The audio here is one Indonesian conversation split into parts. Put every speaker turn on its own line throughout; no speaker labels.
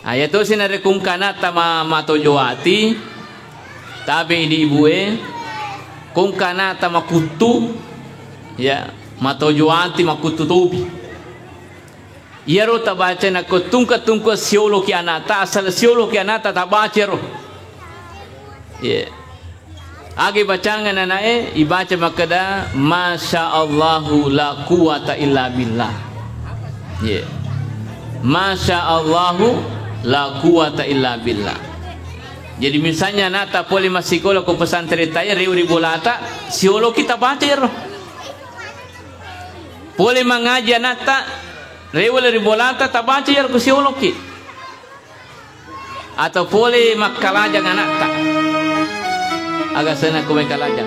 Ayat tu sinare kum kana tama matojowati tabi di ibue kum kana tama kutu ya matojowati makutu tobi. Yaro tabaca na ko tungka siolo ki anata asal siolo ki anata tabaca ro. Ya. Agi bacangan anae ibaca makada masya Allahu la quwata illa billah. Ya. Masya Allahu la quwata illa billah. Jadi misalnya nata poli masikola ko pesantren taya riuri bolata siolo kita baca ro. Poli mengaji nata riuli ribolata tabaca ya ko siolo ki. Atau poli makkalaja nata. Agak sana ko may kalaja.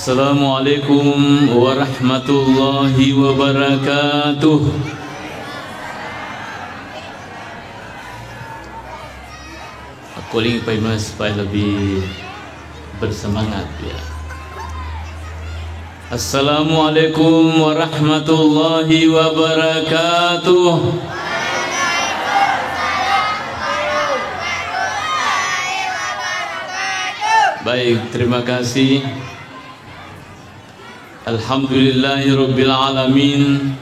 Assalamualaikum warahmatullahi wabarakatuh. Aku ingin Mas supaya lebih bersemangat ya. Assalamualaikum warahmatullahi wabarakatuh. Baik, terima kasih. Alhamdulillahirabbil alamin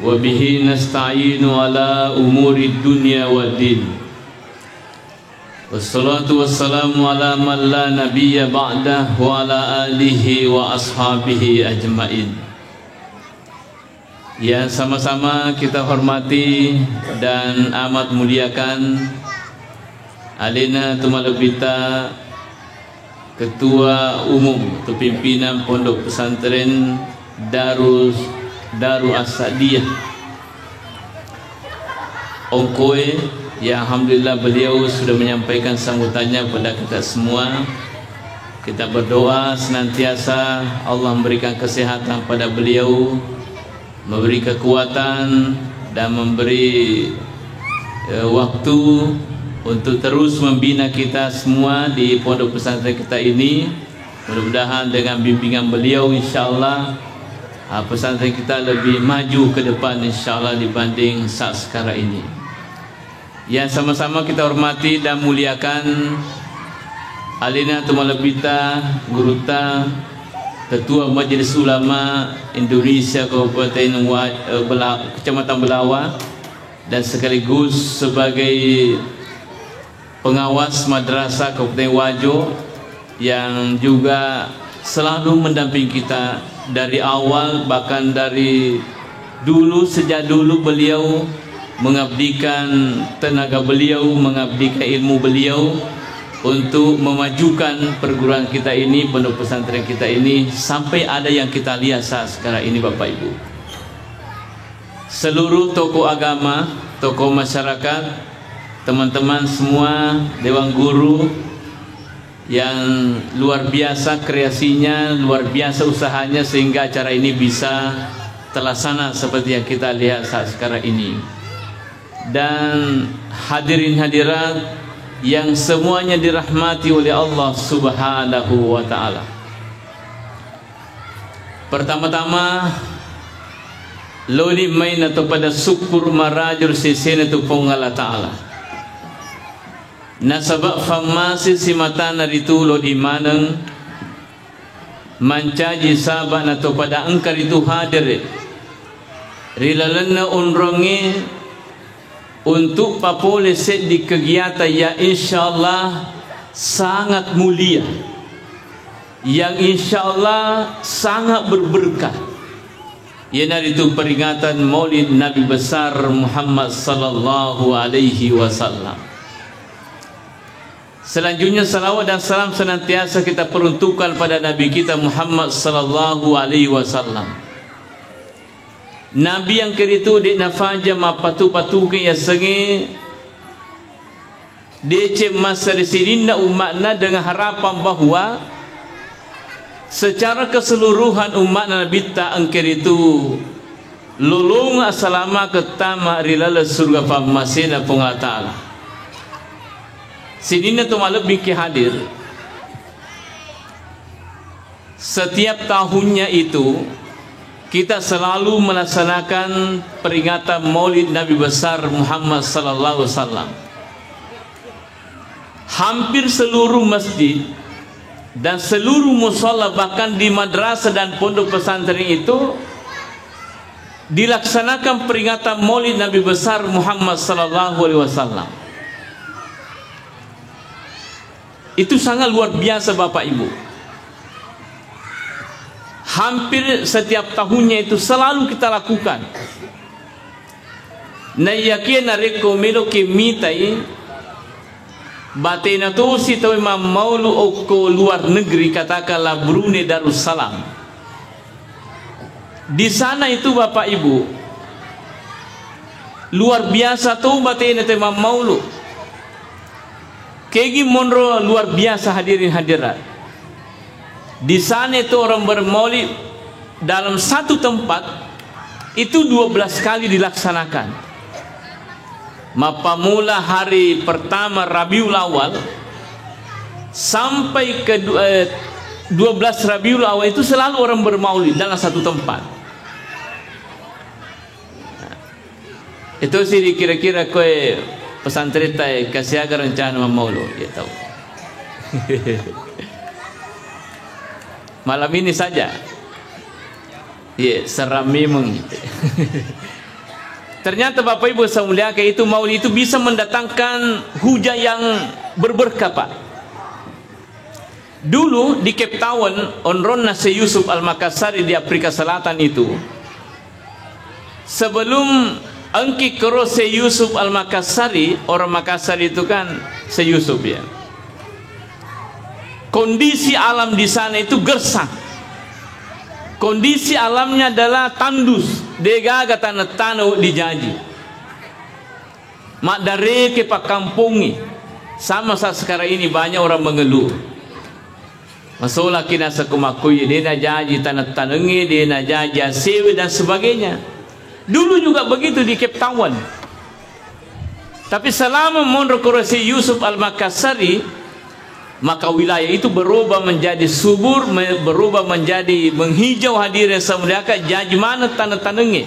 wa bihi nasta'inu ala umuri dunya waddin. Wassalatu wassalamu ala man la nabiyya ba'dah wa ala alihi wa ashabihi ajmain. Yang sama-sama kita hormati dan amat muliakan Alina Tumalabita, Ketua Umum atau Pimpinan Pondok Pesantren Darul As-Sadiyah Ongkoe, ya alhamdulillah beliau sudah menyampaikan sambutannya kepada kita semua. Kita berdoa senantiasa Allah memberikan kesehatan pada beliau, memberi kekuatan dan memberi waktu untuk terus membina kita semua di pondok pesantren kita ini. Mudah-mudahan dengan bimbingan beliau insyaallah pesantren kita lebih maju ke depan insyaallah dibanding saat sekarang ini. Yang sama-sama kita hormati dan muliakan Alina Tumalabita Guruta, Ketua Majelis Ulama Indonesia Kabupaten Kecamatan Belawa, dan sekaligus sebagai pengawas madrasah Kabupaten Wajo yang juga selalu mendampingi kita dari awal, bahkan dari dulu, sejak dulu beliau mengabdikan tenaga beliau, mengabdikan ilmu beliau untuk memajukan perguruan kita ini, pondok pesantren kita ini, sampai ada yang kita lihat saat sekarang ini Bapak Ibu. Seluruh tokoh agama, tokoh masyarakat, teman-teman semua, dewan guru yang luar biasa kreasinya, luar biasa usahanya sehingga acara ini bisa terlaksana seperti yang kita lihat saat sekarang ini. Dan hadirin hadirat yang semuanya dirahmati oleh Allah Subhanahu wa taala. Pertama-tama loli main atau pada syukur marajur sisena tu pongala taala. Nasabak famasi simatana ditulo di maneng mancaji sabak atau pada engkar itu hadir rilalana unrongi untuk papole set di kegiatan yang insyaallah sangat mulia, yang insyaallah sangat berberkah. Yaitu peringatan Maulid Nabi besar Muhammad sallallahu alaihi wasallam. Selanjutnya salawat dan salam senantiasa kita peruntukkan pada Nabi kita Muhammad sallallahu alaihi wasallam. Nabi yang keritu di nafaja mapatu-patu ke ya sengi DC masa di sini umatna dengan harapan bahwa secara keseluruhan umat Nabi ta angker itu lulung asalama ketama rilala surga pamasina punga ta'ala. Sinina tu malap bingki hadir. Setiap tahunnya itu kita selalu melaksanakan peringatan Maulid Nabi besar Muhammad sallallahu alaihi wasallam. Hampir seluruh masjid dan seluruh mushola, bahkan di madrasah dan pondok pesantren itu dilaksanakan peringatan Maulid Nabi besar Muhammad sallallahu alaihi wasallam. Itu sangat luar biasa Bapak Ibu. Hampir setiap tahunnya itu selalu kita lakukan. Na yakin nareko melo ke mitai batena tu si tahu Imam Maulu oko luar negeri, katakanlah Brunei Darussalam. Di sana itu Bapak Ibu luar biasa tuh batena tu Imam Maulu. Kegi monro luar biasa hadirin hadirat. Di sana itu orang bermaulid dalam satu tempat itu 12 kali dilaksanakan. Mapamula hari pertama Rabiul Awal sampai ke 12 Rabiul Awal itu selalu orang bermaulid dalam satu tempat. Itu sih kira-kira kowe pesantren tay kasih agar rencana maulu ya tahu. Malam ini saja. Ya, seram memang. Ternyata Bapak Ibu saya muliakan, itu maulid itu bisa mendatangkan hujan yang berberkah, Pak. Dulu di Cape Town, Onron Nase Yusuf Al-Makassari di Afrika Selatan itu, sebelum Angki Kero Se Yusuf Al-Makassari, orang Makassar itu kan Se Yusuf ya. Kondisi alam di sana itu gersang. Kondisi alamnya adalah tandus, degaga tanah dijaji. Mak dari ke pak kampungi, sama saat sekarang ini banyak orang mengeluh. Masalah kina sekumakui, dia nak jaji tanah tanengi, dia nak jaji sewe dan sebagainya. Dulu juga begitu di Cape Town. Tapi selama Monro Kurasi Yusuf Al-Makassari, maka wilayah itu berubah menjadi subur, berubah menjadi menghijau hadirin semuliakan jaji mana tanah tanengi.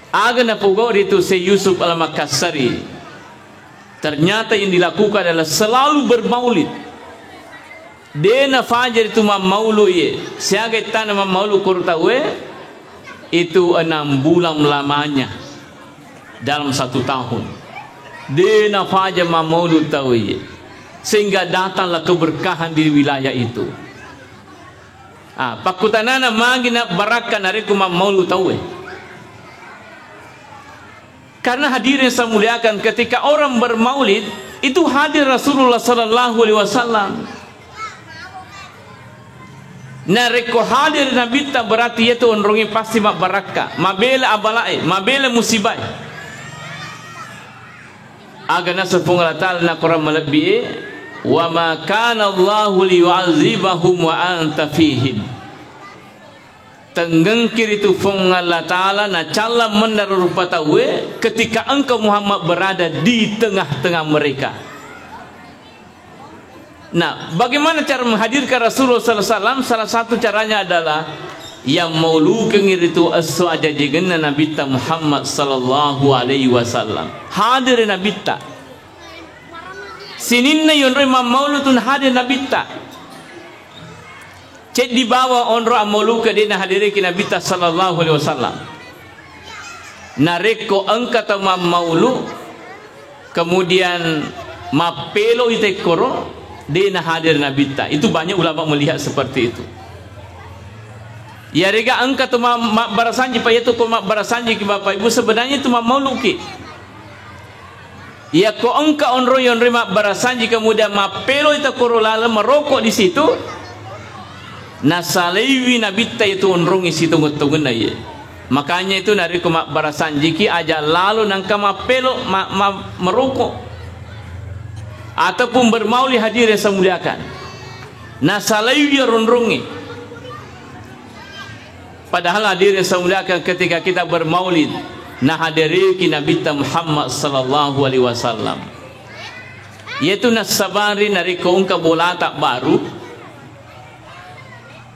Agak napugau itu Se Yusuf Al-Makassari. Ternyata yang dilakukan adalah selalu bermaulid. Dena fajar itu maulu ye. Siaga tanah maulu kurtawe itu 6 bulan lamanya dalam 1 tahun. Dena fajar maulu tahu ye. Sehingga datanglah keberkahan di wilayah itu. Pakutanana magina barakan hariku maulu tahu. Karena hadirin saya muliakan, ketika orang bermaulid itu hadir Rasulullah sallallahu alaihi wasallam. Nareko hadir Nabi tak berarti itu onrongi pasti mak barakah, mabela abalai, mabela musibah. Agana sepung Allah Ta'ala na Quran melebihi, wa ma kana Allahu liyu'adzibahum wa anta fihim. Tenggengkir itu fung Allah Ta'ala na cala menarupa tawe ketika engkau Muhammad berada di tengah-tengah mereka. Nah, bagaimana cara menghadirkan Rasulullah SAW? Salah satu caranya adalah yang maulu kengir itu asu aja jegena Nabi Muhammad sallallahu alaihi wasallam. Hadir Nabi ta. Sininna yonro imam maulutun hadir Nabi ta. Cek di bawah onro amalu ke dina hadiri ki Nabi sallallahu alaihi wasallam. Nareko angkata maulu kemudian mapelo ite koro dina hadir Nabi ta. Itu banyak ulama melihat seperti itu. Ya rega angka tu mak barasanji pa itu ko mak barasanji ki Bapak Ibu sebenarnya itu mak mauluki. Ya ko angka onro yon mak barasanji kemudian mak pelo itu korolala merokok di situ. Nasalewi Nabi ta itu onrongi situ ngutungna ye. Makanya itu nari ko mak barasanji ki aja lalu nangka mak pelo merokok ataupun bermauli hadir yang semuliakan. nasalayu ya rundrungi. Padahal hadirin semuliakan ketika kita bermaulid nah hadiri Nabi Muhammad sallallahu alaihi wasallam, yaitu nasabari nariko ungka bola tak baru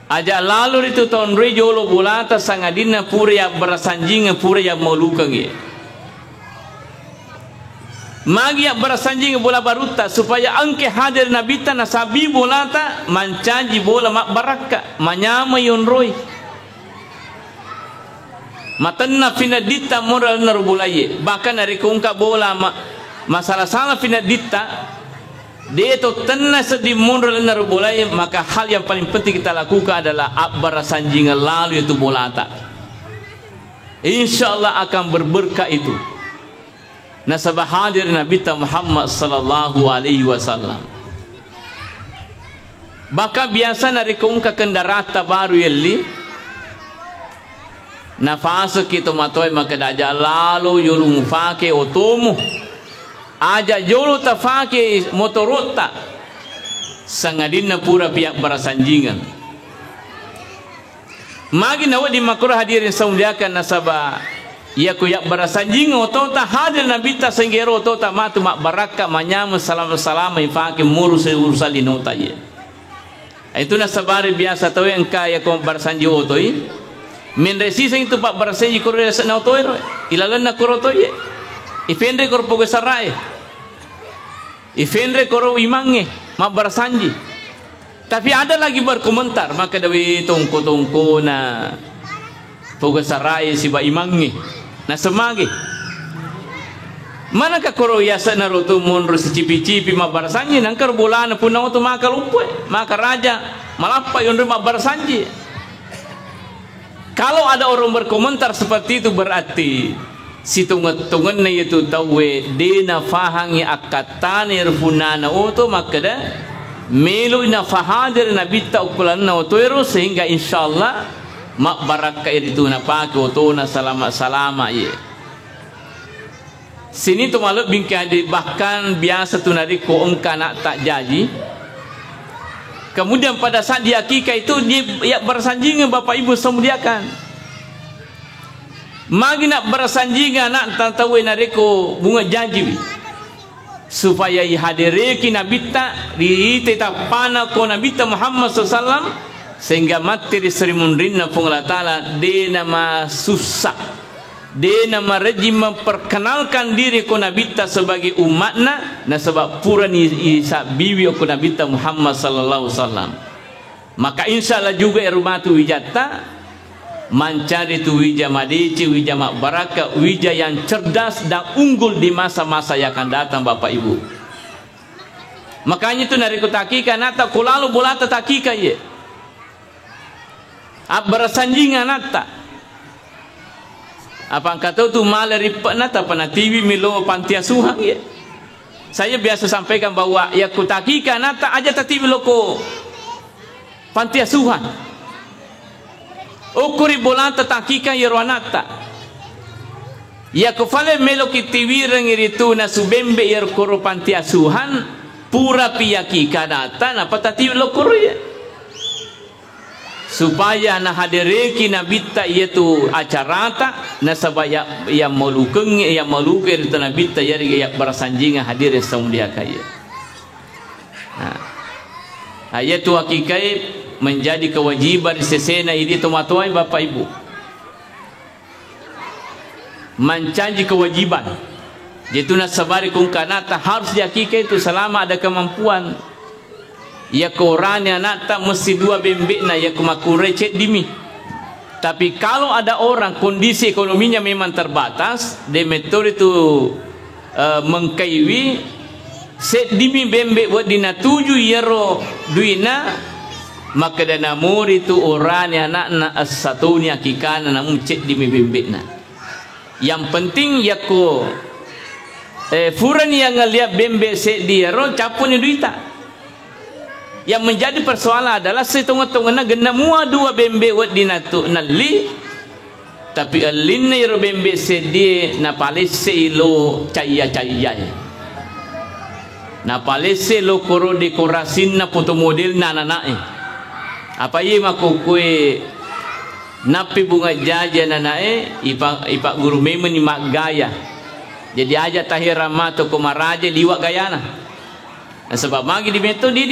aja lalu itu tahun rejolo bola tak sangadina pura ya berasanjing pura ya maulukan ye magi ya berasanjing bola baruta supaya angke hadir Nabi ta nasabi bola tak mancaji bola mak baraka manyama yonroi matanna finadita moral narubulaye bahkan dari kungka bola masalah salah finadita dia itu tenna sedih moral narubulaye, maka hal yang paling penting kita lakukan adalah abbar sanjingan lalu itu bola tak insyaallah akan berberkah itu nasabah hadir Nabi Muhammad sallallahu alaihi wasallam. Bahkan biasa dari kungka kendaraan baru yeli nafasa kita matoi maka daja lalu yulung fake otomo aja jolo ta fake motorota sangadina pura pihak berasanjingan magi nawa di makruh hadirin samuliakan nasaba ya ku yak berasanjingan otota hadir Nabi ta senggero otota matu mak baraka manyam salam fake murus urusan linota ye itu nasabari biasa tahu engka ya ku berasanji otoi min resisa itu pak berasanji korre sana otoi ilalan na korotoi ifendre kor pogo sarai ifendre kor imange mak berasanji tapi ada lagi berkomentar maka dawi tongko na pogo sarai si ba imange na semagi mana ka koro yasa na roto monro si cipi-cipi mak berasanji nangkar bulana punang to maka lupa maka raja malapa yonre mak berasanji. Kalau ada orang berkomentar seperti itu berarti si tungan-tungan itu tahu dena fahangi akatane irfunana oto maka dah melu ina fahadir Nabi ta ukulanna oto sehingga insyaallah mak barakah itu na pake oto na salama ye. Sini tu malu bingkai bahkan biasa tu nari ko engka nak tak jadi. Kemudian pada saat dia akikah itu dia bersanjingan Bapak Ibu semuliakan. Magi nak bersanjingan nak tantawe nareko bunga janji supaya ihadiri Nabi ta di tetap pana ko Nabi Muhammad SAW sehingga mati di Sri Mundrinna Pungla Ta'ala dia nama susah. Dia nama rejim memperkenalkan diri ko Nabi sebagai umatna na sebab pura ni isa biwi ko Nabi Muhammad sallallahu alaihi wasallam. Maka insyaallah juga rumatu wijata mencari tu wija madici wija mak baraka wija yang cerdas dan unggul di masa-masa yang akan datang Bapak Ibu. Makanya itu nari kutakika nata kulalu bolata takika ye. Abarasanjingan nata apa kata tu malah ripat nata pana TV milo panti asuhan ya. Saya biasa sampaikan bahwa ya kutakika nata aja ta TV loko panti asuhan. Ukuri bolanta takika ya ruanata. Ya kufale melo ki TV rangiritu na subembe ya koro panti asuhan pura piyakika nata na pata TV loko ya. Supaya na hadiriki nabita yaitu acarata na sabaya yang malukeng yang maluker itu nabita yari yang berasanjingan hadir semulia kaya. Ayat tu hakikai menjadi kewajiban sesena ini tomatuai Bapak Ibu. Menjanji kewajiban. Yaitu nasabari kung kanata harus dihakikai itu selama ada kemampuan. Ya koranya nak tak mesti dua bembek na ya kumakurecet dimi. Tapi kalau ada orang kondisi ekonominya memang terbatas, de metode itu mengkaiwi set dimi bembek buat dina 7 euro duina maka dana muri itu orangnya nak na satunya kikana namun cek dimi bembek na. Yang penting ya ko furan yang ngeliat bembek set di euro capun duita. Yang menjadi persoalan adalah setengah-tengahnya gena mua dua bembe wat dinatu nali tapi alinna iro bembe sedie na palis seilo caya na palese lo koro dekorasin na foto model na nanae apa ye makukue napi bunga jaja nanae ipa guru memang ni mak gaya jadi aja tahir ramato komaraja liwak gayana nah, sebab magi di metode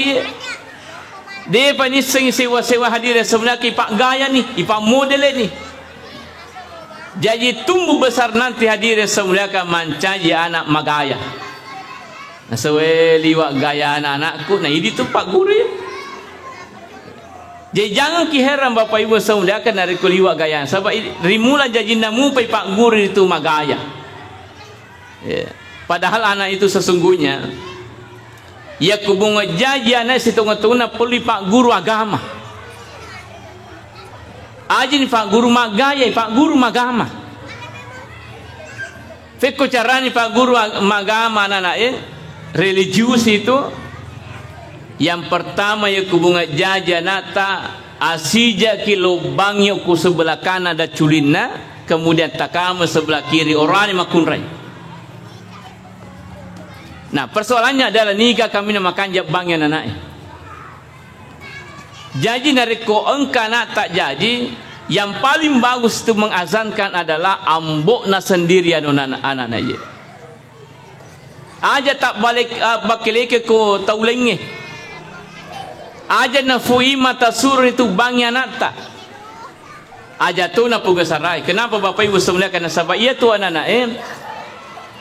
dia paniseng sewa hadir sebenarnya ipa gaya nih ipa model nih jadi tumbuh besar nanti hadir sebenarnya mancaji anak magaya. Nah, liwak gaya anak-anakku. Nah, ini tuh Pak Guru ya. Jadi jangan kiheran Bapak Ibu saudarakan dari liwak gaya. Sebab rimula jadi namu Pak Guru itu magaya. Ya. Padahal anak itu sesungguhnya ya kubunga jaji anak situng-tungna poli Pak Guru agama. Ajin Pak Guru magaya, Pak Guru magama. Feko carani Pak Guru magama anak-anak religius itu yang pertama ya kubunga jaja nata asija kilo bangyo ku sebelah kanan ada culina kemudian takama sebelah kiri orang makunrai. Nah persoalannya adalah nikah kami makan jab bangyo nanai. Jadi dari ko engka nata jadi yang paling bagus itu mengazankan adalah ambok na sendirian anak-anak aja. Aja tak balik bakileke ko taulenge. Aja na fuima tasur itu bangya nata. Aja tu na pugasarai. Kenapa Bapak Ibu semula karena sebab ia tu anak-anak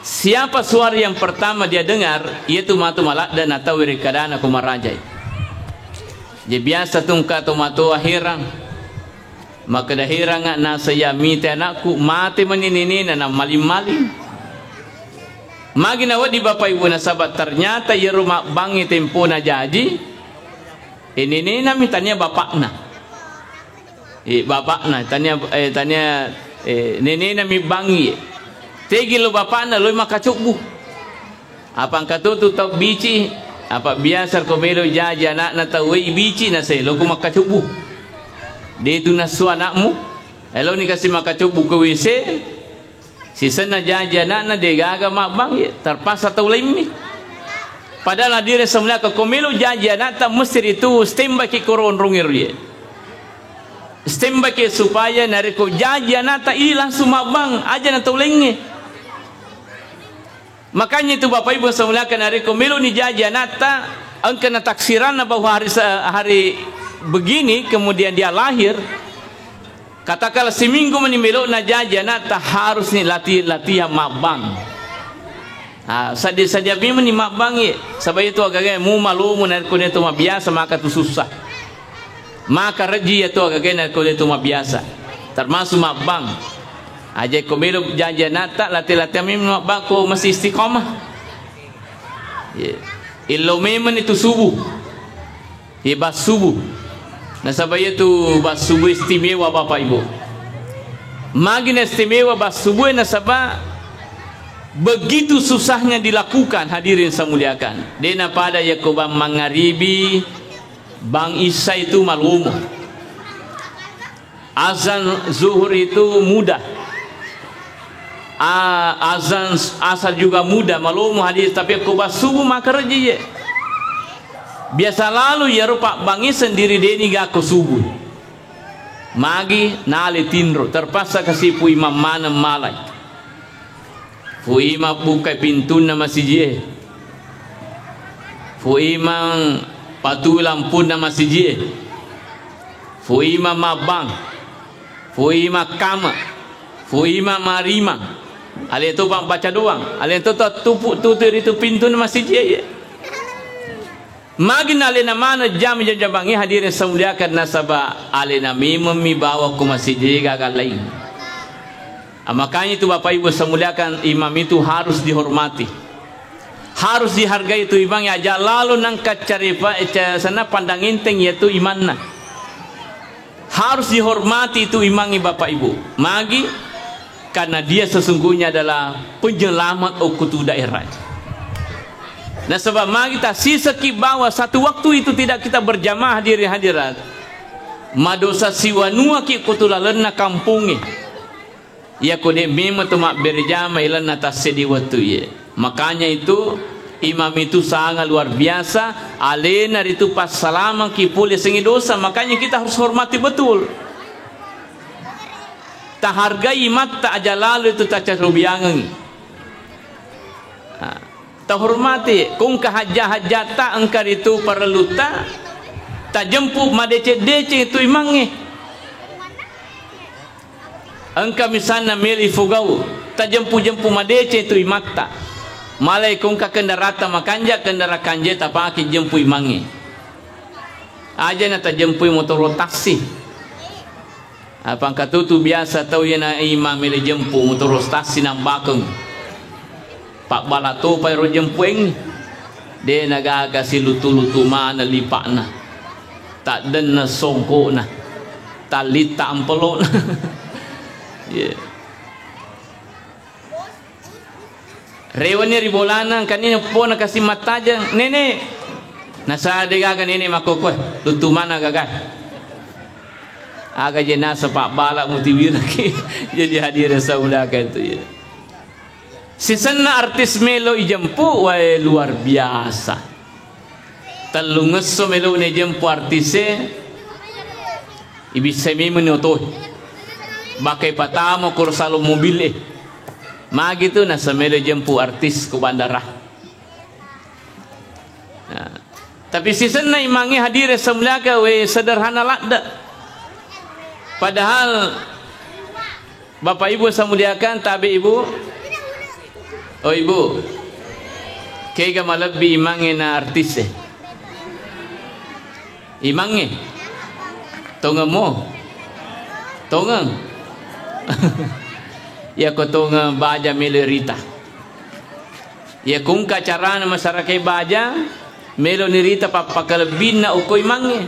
siapa suara yang pertama dia dengar iaitu matu malak dan atau wirikadana kumarajai. Dia biasa tungka tu matu akhirang. Maka dahirang na saya minta anakku mati meninini na malim-malim. Magi nawat di Bapak Ibu nasabat ternyata ya rumah bangi tempo na jadi ini nami tanya bapakna bapakna tanya nene nami bangi tegi lo bapakna lo makacubu apa angkatu tu tau bici apa biasa komelo jaja anak na tau bici na say lo ku makacubu dia itu nasu anakmu elo ni kasih makacubu ke WC sisa na jaja na degaga mabang ya terpaksa taulaim ni padahal diri semula ke komelo jaja nata mesti itu stembaki koron rungir dia stembaki supaya nariko jaja nata ini langsung mabang aja na taulaimnya makanya itu Bapak Ibu semula ke nariko komelo ni jaja nata angka na taksiran na bahwa hari begini kemudian dia lahir katakanlah seminggu menimelo na jaja nata harus ni latihan mabang. Saja memang ni mabang ye. Sebab itu agak mu malu mu narko itu biasa maka tu susah. Maka reji itu agak narko itu biasa. Termasuk mabang. Aja komelo jaja nata latihan memang mabang ko masih istiqamah. Ilo memang itu subuh. Bas subuh. Nah sebab itu bas subuh istimewa Bapak Ibu. Magin istimewa bas subuh na sebab begitu susahnya dilakukan hadirin semuliakan. Dena pada Yakobam mangaribi bang Isa itu malum. Azan zuhur itu mudah. Azan asar juga mudah malum hadis tapi bas subuh maka reji. Biasa lalu ya rupa bangi sendiri deni gak ke subuh magi nale tinro terpaksa kasih pu imam mana malai pu imam buka pintu na masjid pu imam patu lampu na masjid pu imam mabang pu imam kama pu imam marima ale itu bang baca doang ale itu tutur itu pintu na masjid Magin alena mana jam jabangi hadirin semuliakan nasabah alena mimi bawa ke masjid gagal lain. Makanya itu Bapak Ibu semuliakan imam itu harus dihormati. Harus dihargai itu imam ya aja lalu nangkat caripa sana pandang inteng yaitu imanna. Harus dihormati itu imangi Bapak Ibu. Magi karena dia sesungguhnya adalah penyelamat okutu daerah. Nah sebab mari kita sisa kibawa satu waktu itu tidak kita berjamaah hadirin-hadirat. Madosa siwanua ki kutulalenna kampungi. Ya kode memang tu mak berjamaah ilan atas sedi waktu ye. Makanya itu Imam itu sangat luar biasa. Alena itu pas salaman kipul sengi dosa, makanya kita harus hormati betul. Tak hargai mata aja lalu itu tak carubiangan. Tak hormati. Kung kahajah-hajata engkar itu perluta. Tak jemput madece-dece itu imangnya. Engkau misalnya milih fugau. Tak jemput-jemput madece itu imata. Malai kung ka kendarata makanja kendara kanje tapaki jempui mangi. Aja na ta jempui motor taksi. Apa katutu biasa tau ya na imam mele jempu motor taksi nang bakeng. Pak balato pa ro jempueng. De nagaga silutu-lutu mana lipakna. Tak den na songko na. Talita ampelo na. Yeah. Rewanya ribolana kanina po nakasih mata aja nenek nasa dega kan nenek makoko tutu mana gagal aga jenazah pak balak mutiwir lagi jadi hadir sauda itu ya. Sisana artis melo ijempu wae luar biasa talungeso melo ne jempu artise ibisemi menoto bakai patamo kursalo mobil gitu nasa melo jempu artis ke bandara. Nah, tapi season na imangi hadir semulaka we sederhana lakda. Padahal Bapak Ibu samuliakan tabi Ibu. Oh Ibu. Kaya malabbi imangi na artis Imangi. Tonga mo. Tonga. Ya kotong baja melo rita. Ya kung kacarana masyarakat baja melo ni rita papakalbin na ukoy mangi.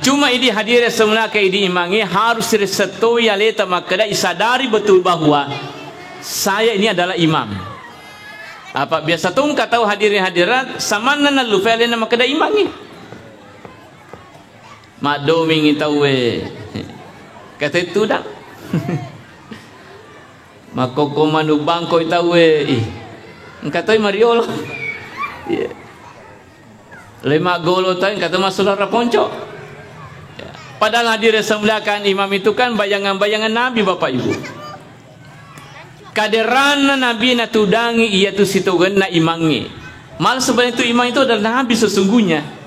Cuma ini hadir semula ke ini imangi harus reseto ya leta makada isadari betul bahwa saya ini adalah imam. Apa biasa tung tahu hadirin hadirat samana na lufele na makada imangi. Madoming itawe. Kata itu dah. Makoko manu bangko itawe engkatoi mariolo yeah. Lema golo tay kata masaudara ponco yeah. Padahal hadir semulakan imam itu kan bayangan-bayangan Nabi Bapak Ibu kaderana Nabi na tudangi ia tu situgan na imangi mal sebenarnya itu imam itu adalah Nabi sesungguhnya.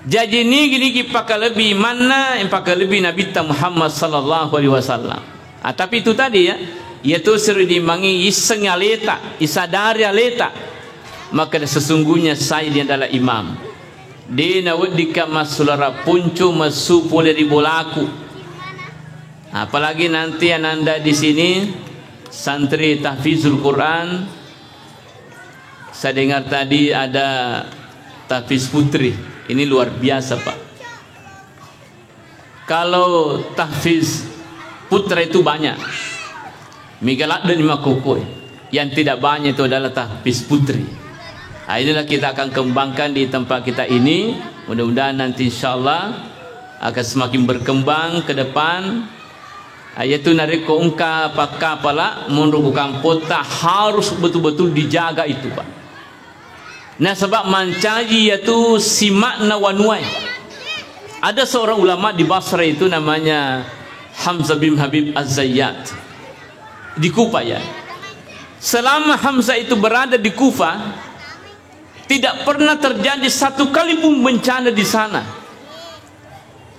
Jadi ni gini pakalebi mana pakalebi Nabi Muhammad sallallahu alaihi wasallam. Tapi itu tadi ya, yaitu sering dimangi iseng aleta, isadari aleta. Maka sesungguhnya saya dia adalah imam. Dia nawad dika masulara puncu masu pole ribolaku. Apalagi nanti ananda di sini santri tahfizul Quran. Saya dengar tadi ada tahfiz putri. Ini luar biasa Pak. Kalau tahfiz putra itu banyak. Migalat dan Makokoi. Yang tidak banyak itu adalah tahfiz putri. Inilah kita akan kembangkan di tempat kita ini. Mudah-mudahan nanti insyaallah akan semakin berkembang ke depan. Yaitu nariko ungka pakka pala menrubukan pota harus betul-betul dijaga itu Pak. Nah sebab mancaji yaitu simak nawanuai. Ada seorang ulama di Basra itu namanya Hamzah bin Habib Az-Zayyat di Kufa ya. Selama Hamzah itu berada di Kufa tidak pernah terjadi satu kali pun bencana di sana.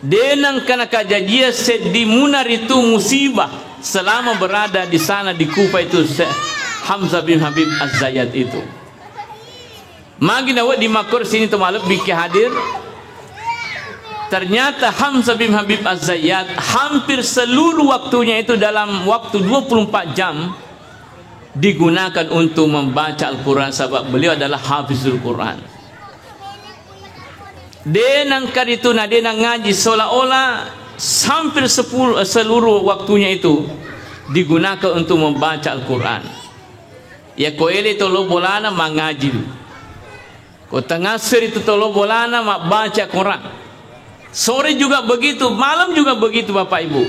Denang kana kajajia sedih munar itu musibah selama berada di sana di Kufa itu Hamzah bin Habib Az-Zayyat itu. Magi nawat di makor sini temalep biki hadir. Ternyata Hamzah bin Habib Az-Zayyat hampir seluruh waktunya itu dalam waktu 24 jam digunakan untuk membaca Al-Quran sebab beliau adalah hafizul Quran. Denang karituna denang ngaji seolah-olah hampir seluruh waktunya itu digunakan untuk membaca Al-Quran. Ya koele tolo bolana mengaji. Ko tengasir itu tolo bolana mak baca Quran. Sore juga begitu, malam juga begitu Bapak Ibu.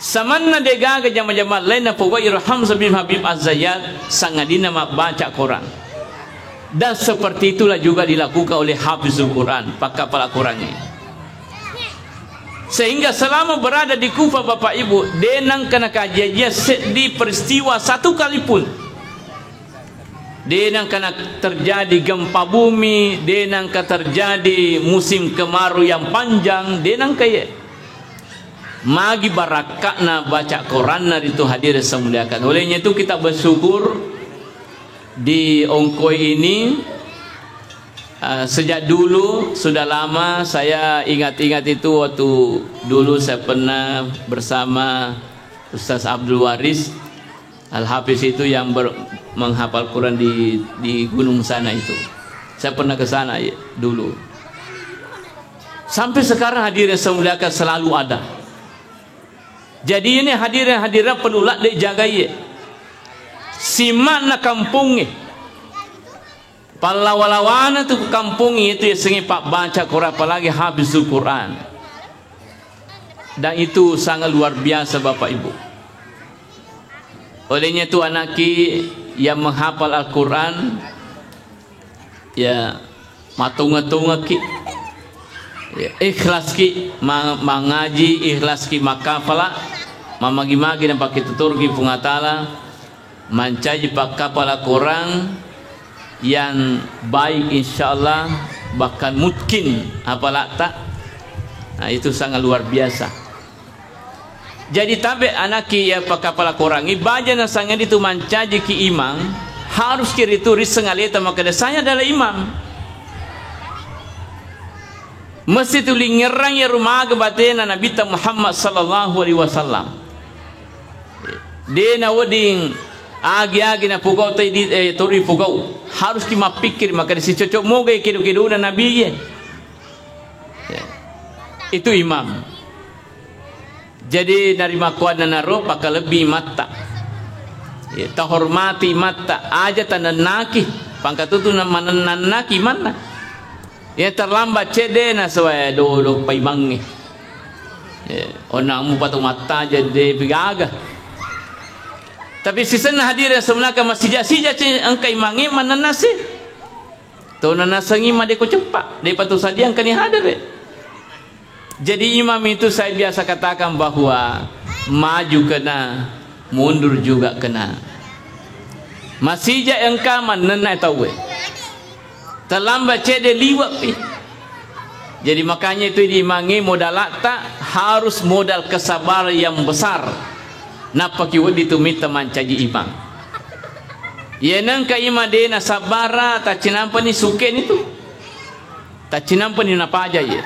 Samanna degaga jama-jama lain na Puwairul Hamzah bin Habib Az-Zayyad sangadina baca Quran. Dan seperti itulah juga dilakukan oleh Hafizul Quran, pakapala Quran ini. Sehingga selama berada di Kufah Bapak Ibu, denang kena kajian di peristiwa satu kali pun. Denang kena terjadi gempa bumi, denang kena terjadi musim kemarau yang panjang, denang kayak magi barakakna baca Quran na itu hadir semuliakan. Olehnya itu kita bersyukur di Ongkoi ini. Sejak dulu sudah lama saya ingat-ingat itu waktu dulu saya pernah bersama Ustaz Abdul Waris Al-Hafiz itu yang menghafal Quran di gunung sana itu. Saya pernah ke sana ya, dulu. Sampai sekarang hadirin semuliakan selalu ada. Jadi ini hadirin penulat dijaga ye. Simak na kampungnya. Palawalawana tu kampungnya itu ya sengi pak baca Quran apalagi Hafizul Quran. Dan itu sangat luar biasa Bapak Ibu. Olehnya itu anak yang menghafal Al-Quran ya matunga-tunga ki ya, ikhlas ki mengaji ikhlas ki makafala mamagi-magi dan pakai tutur ki pungatala mancaji pakapala Quran yang baik insyaallah bahkan mungkin apalah tak. Nah itu sangat luar biasa. Jadi tabe anaki ya pakapala Quran ibadah na sangat itu mancaji ki imam harus kiri turis sengaleta maka saya adalah imam. Mesti tu lingerang ya rumah kebatena Nabi Muhammad sallallahu alaihi wasallam. Dia na wading agi-agi na pukau tadi tori pukau harus kita pikir maka si cocok moga kidu-kidu na Nabi ya. Itu imam. Jadi dari makuat na naro paka lebih mata. Ya, tahormati mata aja tananaki pangkatutu na mananaki mana. Ya terlambat cede na sawaya dulu paimangi. Ya, onamu patu mata jadi bigaga. Tapi sisana hadirin sebenarnya masih jasija angkai mangi mananasi. Tu nanasangi made ko cepat. Dai patu sadia angkani hadir. Jadi imam itu saya biasa katakan bahwa maju kena, mundur juga kena. Masih ja engka manenai tahu. Terlambat cede liwat pi. Jadi makanya itu diimangi modal tak harus modal kesabaran yang besar. Napa kiwat ditumit teman caji imam. Ya nangka imam dena sabara tak cinampa ni suken itu. Tak cinampa ni napa aja ya.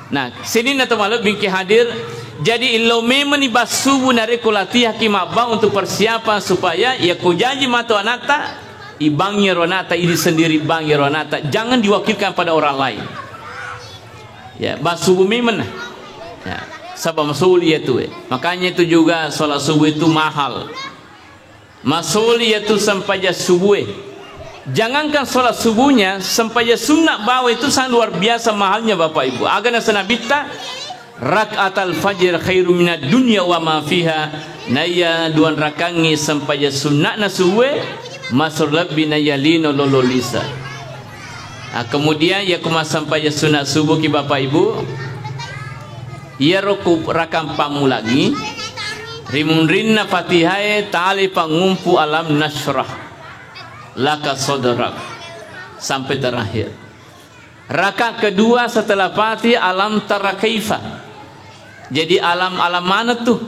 Nah, sini na malu bingki hadir. Jadi ilo memang ni basubu nare kulati hakim abang untuk persiapan supaya ya kujanji matu anata ibangnya ronata ini sendiri bangnya ronata jangan diwakilkan pada orang lain. Ya, basubu memang. Ya, sabab masuli itu. Makanya itu juga salat subuh itu mahal. Masuli itu sampai subuh. Jangankan sholat subuhnya sampai sunnah bawah itu sangat luar biasa mahalnya Bapak Ibu. Agana sanabita rakaatal fajr khairu minad dunya wa ma fiha. Naya duan rakangi sampai sunnahna subuh masur lebih nayalino lololisa. Nah, kemudian ya kuma sampai sunnah subuh ki Bapak Ibu. Ya rokub rakam pamu lagi. Rimunrinna fatihai tali pangumpu alam nasrah. Laka sodarak sampai terakhir. Rakaat kedua setelah Fatihah alam tara kaifa. Jadi alam mana tuh?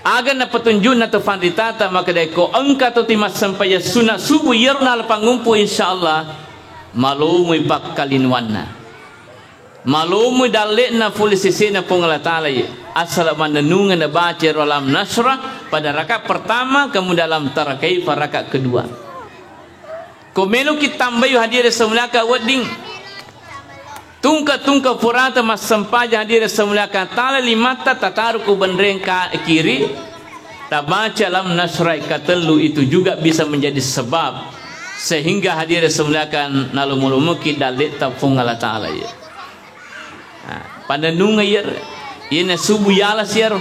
Agar na petunjuk na tu fanditata maka deko engka tu timas sampai sunat subuh yerna pangumpu insyaallah malumui bakkalin wanna. Malumui dalekna fulisisina pungala taala asal manenungan na baca alam nasrah pada rakaat pertama kemudian dalam tarakaifa rakaat kedua. Komelo kita tambah hadir semulaka wedding. Tungka purata mas sempaja hadir semulaka tala limata tataruku bendreng kiri. Tabaca alam nasrah katelu itu juga bisa menjadi sebab sehingga hadir semulaka nalumulumuki dalit tapungala taala ya. Pada nunga yer Ini subuh yala siaro.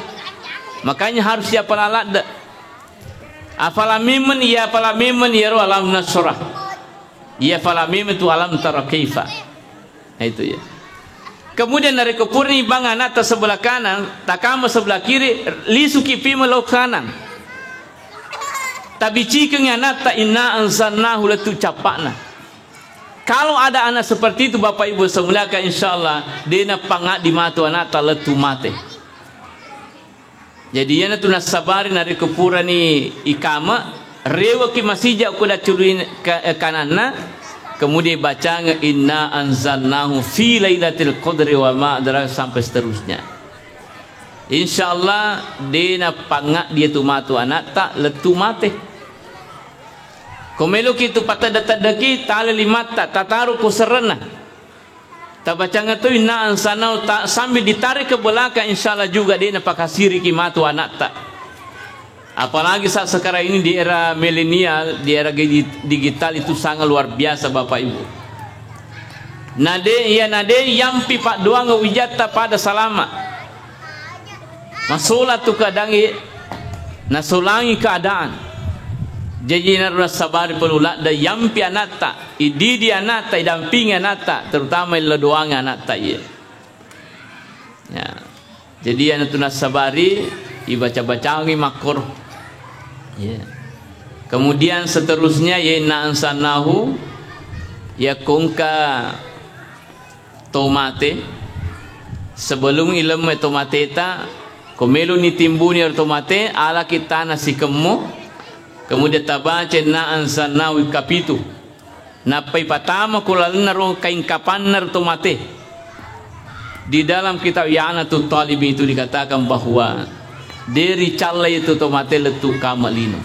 Makanya harus siapa lalat. Afalamiman ya falamiman yaro alam nasrah. Ya falamiman tu alam tara kaifa. Itu ya. Kemudian dari kepurni bang anak sebelah kanan, takama sebelah kiri, lisuki pima lo kanan. Tapi jika anak tak inna anzalnahu latu capakna. Kalau ada anak seperti itu Bapak Ibu semuliakan, insyaallah dia pangat di mata anak tak letu mate. Jadi yana tu nasabari dari kepura ni ikama rewa ki masija aku dah curi kanana, kemudian baca inna anzalnahu fi lailatul qadri wa ma adraka sampai seterusnya. Insyaallah dia pangat dia tu matu anak tak letu mate. Komelo kitu patah data daki tali limata tataru ku serena. Tak baca ngatu inna anzalnahu tak sambil ditarik ke belakang, insyaallah juga dia pakasiri ki matu anak tak. Apalagi saat sekarang ini di era milenial, di era digital itu sangat luar biasa Bapak Ibu. Nade yampi pak doang wijata pada salama. Masolat tu kadangi nasulangi keadaan. Jadi naruna sabar pelula da yampi anata, ididi anata, idampingi anata, terutama ila doang anata ya. Ya. Jadi anatuna sabari ibaca-bacangi makor. Ya. Kemudian seterusnya ya inna ansanahu ya kongka tomate. Sebelum ilmu tomate ta komelo ni timbuni tomate ala kita nasi kemo. Kemudian tabaca na ansanahu kapitu. Napai patama kulalnaro kain kapanar tomate. Di dalam kitab Ya'natul Talibin itu dikatakan bahwa dari calai itu tomate letu kamalino.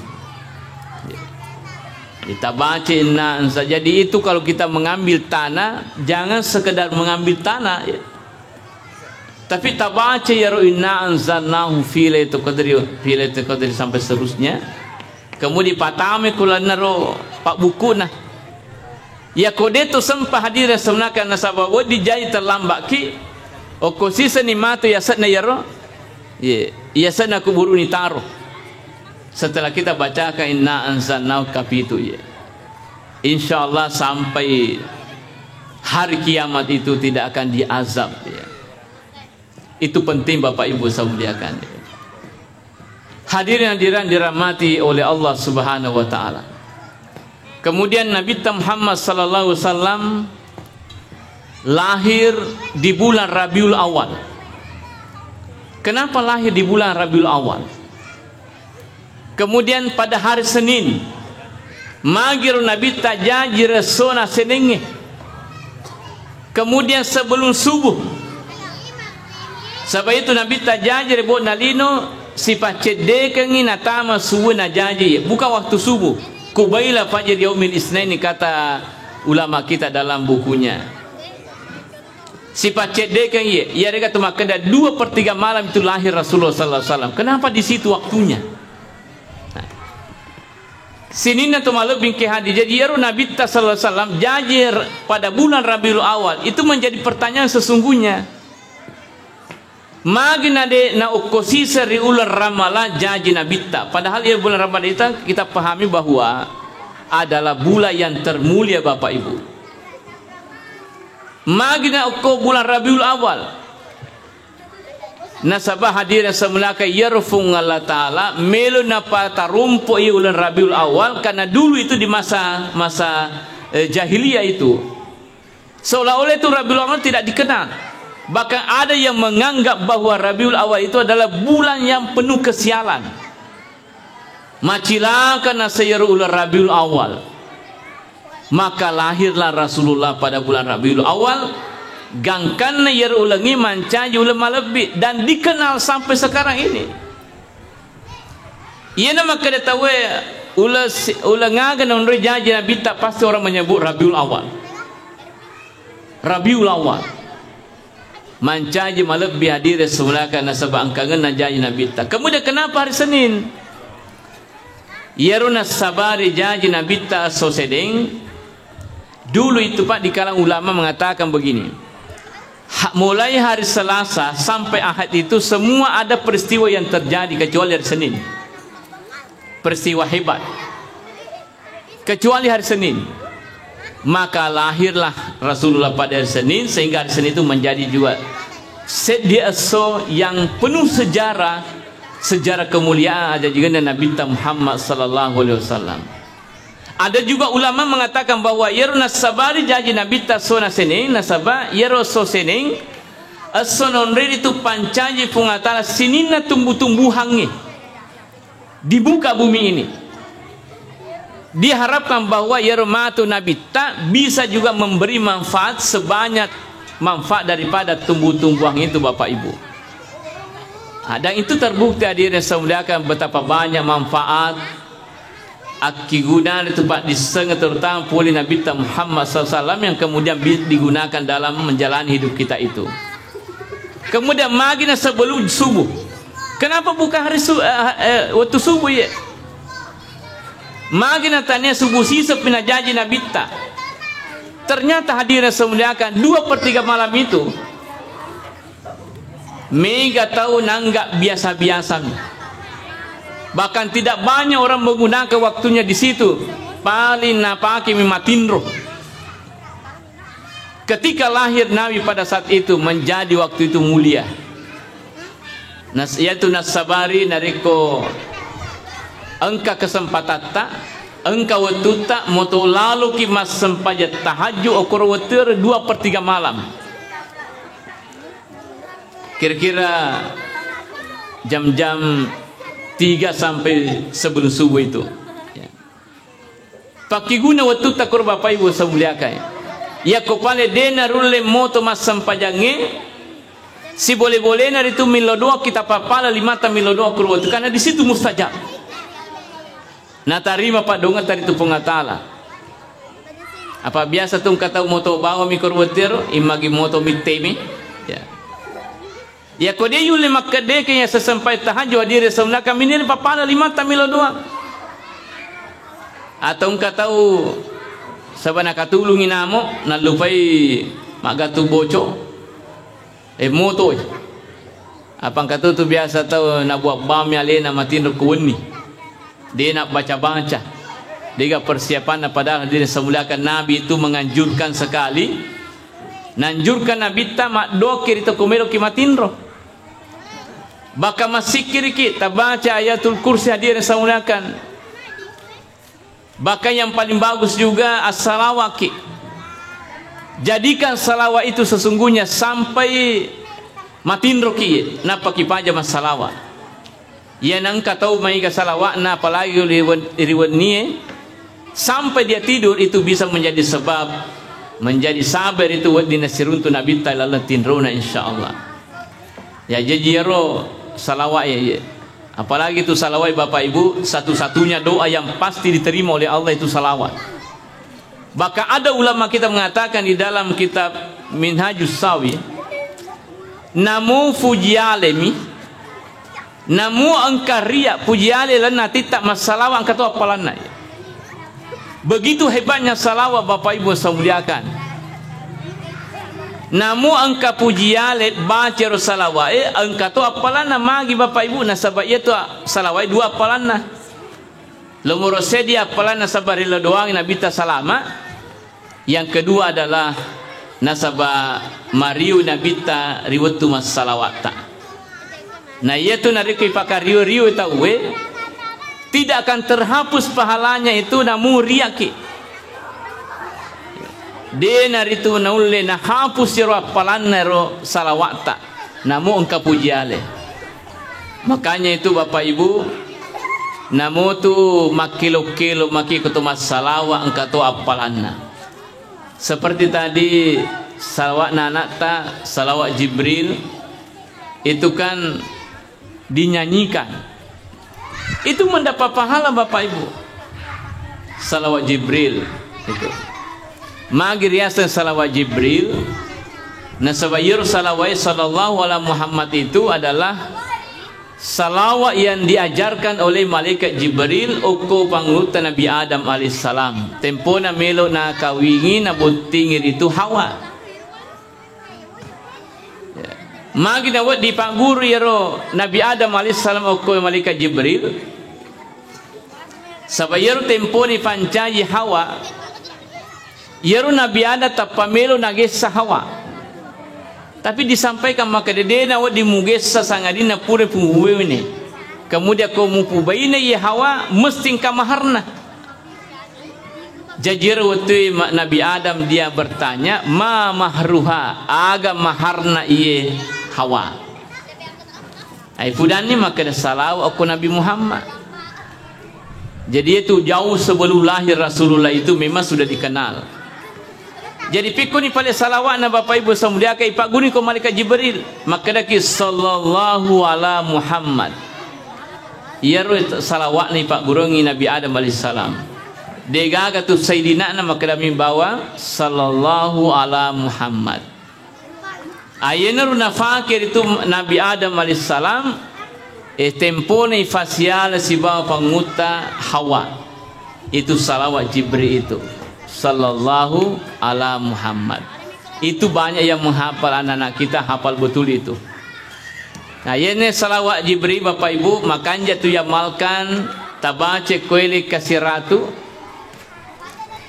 Kita baca na ansa. Jadi itu kalau kita mengambil tanah, jangan sekedar mengambil tanah. Ya. Tapi tabaca ya inna anzalnahu fi lailatul qadri sampai seterusnya. Kemudian patame kulanaro pak buku nah. Ya kode tu sempah hadir sebenarnya nasabah wadi jadi terlambat ki. Okosisa ni matu ya satna yaro. Ya sana kuburu ni taro. Setelah kita bacakan inna anzalnahu kapitu ya. Insyaallah sampai hari kiamat itu tidak akan diazab ya. Itu penting Bapak Ibu saya muliakan ya. Hadirin dirahmati oleh Allah Subhanahu wa taala. Kemudian Nabi Muhammad sallallahu alaihi wasallam lahir di bulan Rabiul Awal. Kenapa lahir di bulan Rabiul Awal? Kemudian pada hari Senin magir Nabi tajajir sona senenge. Kemudian sebelum subuh, sebab itu Nabi tajajir buat nalino sifat cedekan ini natama subuh najaji bukan waktu subuh kubaila fajr yaumil isnain kata ulama kita dalam bukunya. Sifat cedekan ia kata maka ada 2/3 malam itu lahir Rasulullah sallallahu alaihi wasallam. Kenapa di situ waktunya? Nah. Sinina tu malu bingki hadi. Jadi ya Nabi sallallahu alaihi wasallam jajir pada bulan Rabiul Awal itu menjadi pertanyaan sesungguhnya. Magna de na ukosisa riular ramala jaji nabita. Padahal ya bulan Ramadan itu kita pahami bahwa adalah bulan yang termulia Bapak Ibu. Magna uko bulan Rabiul Awal. Nasabah hadirin semulaka yarfung Allah Ta'ala melu napa tarumpo i bulan Rabiul Awal karena dulu itu di masa jahiliyah itu. Seolah-olah itu Rabiul Awal tidak dikenal. Bahkan ada yang menganggap bahwa Rabiul Awal itu adalah bulan yang penuh kesialan. Macilakan nasayarul Rabiul Awal. Maka lahirlah Rasulullah pada bulan Rabiul Awal. Gangkan yarulangi mancaji ulama lebih dan dikenal sampai sekarang ini. Ia nama kada tahu ulangagan unri janji Nabi tak pasti orang menyebut Rabiul Awal. Rabiul Awal. Mancaji malebih hadir semulakan nasabah angkangan najaji Nabi ta. Kemudian kenapa hari Senin? Yaruna sabari jaji Nabi ta sosedeng. Dulu itu Pak di kalangan ulama mengatakan begini. mulai hari Selasa sampai Ahad itu semua ada peristiwa yang terjadi kecuali hari Senin. Peristiwa hebat. Kecuali hari Senin. Maka lahirlah Rasulullah pada hari Senin, sehingga hari Senin itu menjadi juga sedia yang penuh sejarah kemuliaan. Ada juga Nabi Muhammad sallallahu alaihi wasallam. Ada juga ulama mengatakan bahwa yerna sabari jadi Nabi tasona seneng nasaba yero so seneng asononre itu pancaji pungatala sinina tumbuh-tumbuhannya dibuka bumi ini. Diharapkan bahwa yermatu Nabi tak bisa juga memberi manfaat sebanyak manfaat daripada tumbuh-tumbuhan itu, Bapak Ibu. Dan itu terbukti hadirin semuliakan betapa banyak manfaat akiguna itu Pak disengat terutama oleh Nabi Muhammad SAW yang kemudian digunakan dalam menjalani hidup kita itu. Kemudian magina sebelum subuh. Kenapa bukan hari waktu subuh ya? Magina tanya subuh sisa pinajaji Nabi ta. Ternyata hadirin semuliakan 2/3 malam itu mega tahu nanggak biasa-biasa. Bahkan tidak banyak orang menggunakan waktunya di situ. Paling napaki mimatindro. Ketika lahir Nabi pada saat itu menjadi waktu itu mulia. Yaitu nasabari nariko engka kesempatan tak engka waktu tak moto lalu kimas sempajat tahajud okor waktu 2/3 malam. Kira-kira jam-jam 3 sampai sebelum subuh itu. Pakai guna waktu takur Bapak Ibu semuliakan. Ya kopale dena rulle moto mas sampajange. Si boleh-boleh nari itu milodoa kita papala 5 milodoa kur waktu karena di situ mustajab. Nah tarima Pak donga tadi tu pengatala. Apa biasa tuh kata moto bawa mikor watir imagi moto mitemi. Ya. Ya kode yule makade kaya sesampai tahajud hadir semula kami ni papala 5 tamilo doang. Atau kata sabana katulungi namo nalupai magatu boco moto. Apa kata tu biasa tahu nak buat bam ya le nama tinro kuweni. Dia nak baca-baca. Dia persiapan padahal dia semulakan Nabi itu menganjurkan sekali. Nanjurkan Nabi ta mak dokir itu kumelo kimatindro. Baka masikir kita baca ayatul kursi hadir semulakan. Bahkan yang paling bagus juga as-salawat. Jadikan salawat itu sesungguhnya sampai matindro ki napa kipaja mas salawat. Ya nang tahu mai ka salawat na apalagi riwayat ni sampai dia tidur itu bisa menjadi sebab menjadi sabar itu di nasirun tu Nabi ta'ala tinrona insyaallah. Ya jero salawat ya. Apalagi itu salawat Bapak Ibu satu-satunya doa yang pasti diterima oleh Allah itu salawat. Bahkan ada ulama kita mengatakan di dalam kitab Minhajus Sawi namu fujialemi namu angkaria pujiale lana tak masalah angkat tu apalana. Begitu hebatnya salawat Bapak Ibu semuliakan. Namu angka pujiale baca salawat angkat tu apalana magi Bapak Ibu nasabah itu salawat 2 apalana. Lumur sedia apalana sabarilla doang Nabi ta salama. Yang kedua adalah nasabah mariu Nabi ta riwatu mas salawat. Nah yaitu nariko ipaka riu-riu tawe tidak akan terhapus pahalanya itu namun riaki. Dia naritu naulle na hapus siro apalan nero salawata namun engkau pujiale. Makanya itu Bapak Ibu namun tu makilo-kilo maki kutumas salawat engkau tu apalanna. Seperti tadi salawat nanakta salawat Jibril itu kan dinyanyikan itu mendapat pahala Bapak Ibu. Salawat Jibril itu magi riasan salawat Jibril nasabayir salawat sallallahu alaihi Muhammad itu adalah salawat yang diajarkan oleh malaikat Jibril uko panglutan Nabi Adam alaihissalam tempona melo na kawingi na buntingir itu Hawa. Magi na di pak guru yaro Nabi Adam alaihissalam o ko malaikat Jibril. Sabayaro tempo ni pancayi Hawa. Yaro Nabi Adam tapamelo nagesa Hawa. Tapi disampaikan maka dedena wa dimugesa sangadina pure puwe ni. Kemudian kau mupubaina ya Hawa mesti kamaharna. Jajir waktu Nabi Adam dia bertanya, ma mahruha, aga maharna iye Hawa. Ai fudani maka salau aku Nabi Muhammad. Jadi itu jauh sebelum lahir Rasulullah itu memang sudah dikenal. Jadi pikuni pada salawat na Bapak Ibu semulia kai Pak Guni ko malaikat Jibril, maka daki sallallahu ala Muhammad. Ia salawat ni Pak Gurungi Nabi Adam alaihissalam. Degaga tu Sayyidina na makadami bawa sallallahu ala Muhammad. Ayana runa fakir itu Nabi Adam alaihissalam tempone facial si bawa panguta Hawa. Itu salawat Jibril itu sallallahu ala Muhammad. Itu banyak yang menghafal, anak-anak kita hafal betul itu. Nah, ini salawat Jibril Bapak Ibu, makanya tu yang malkan tabace koele kasiratu.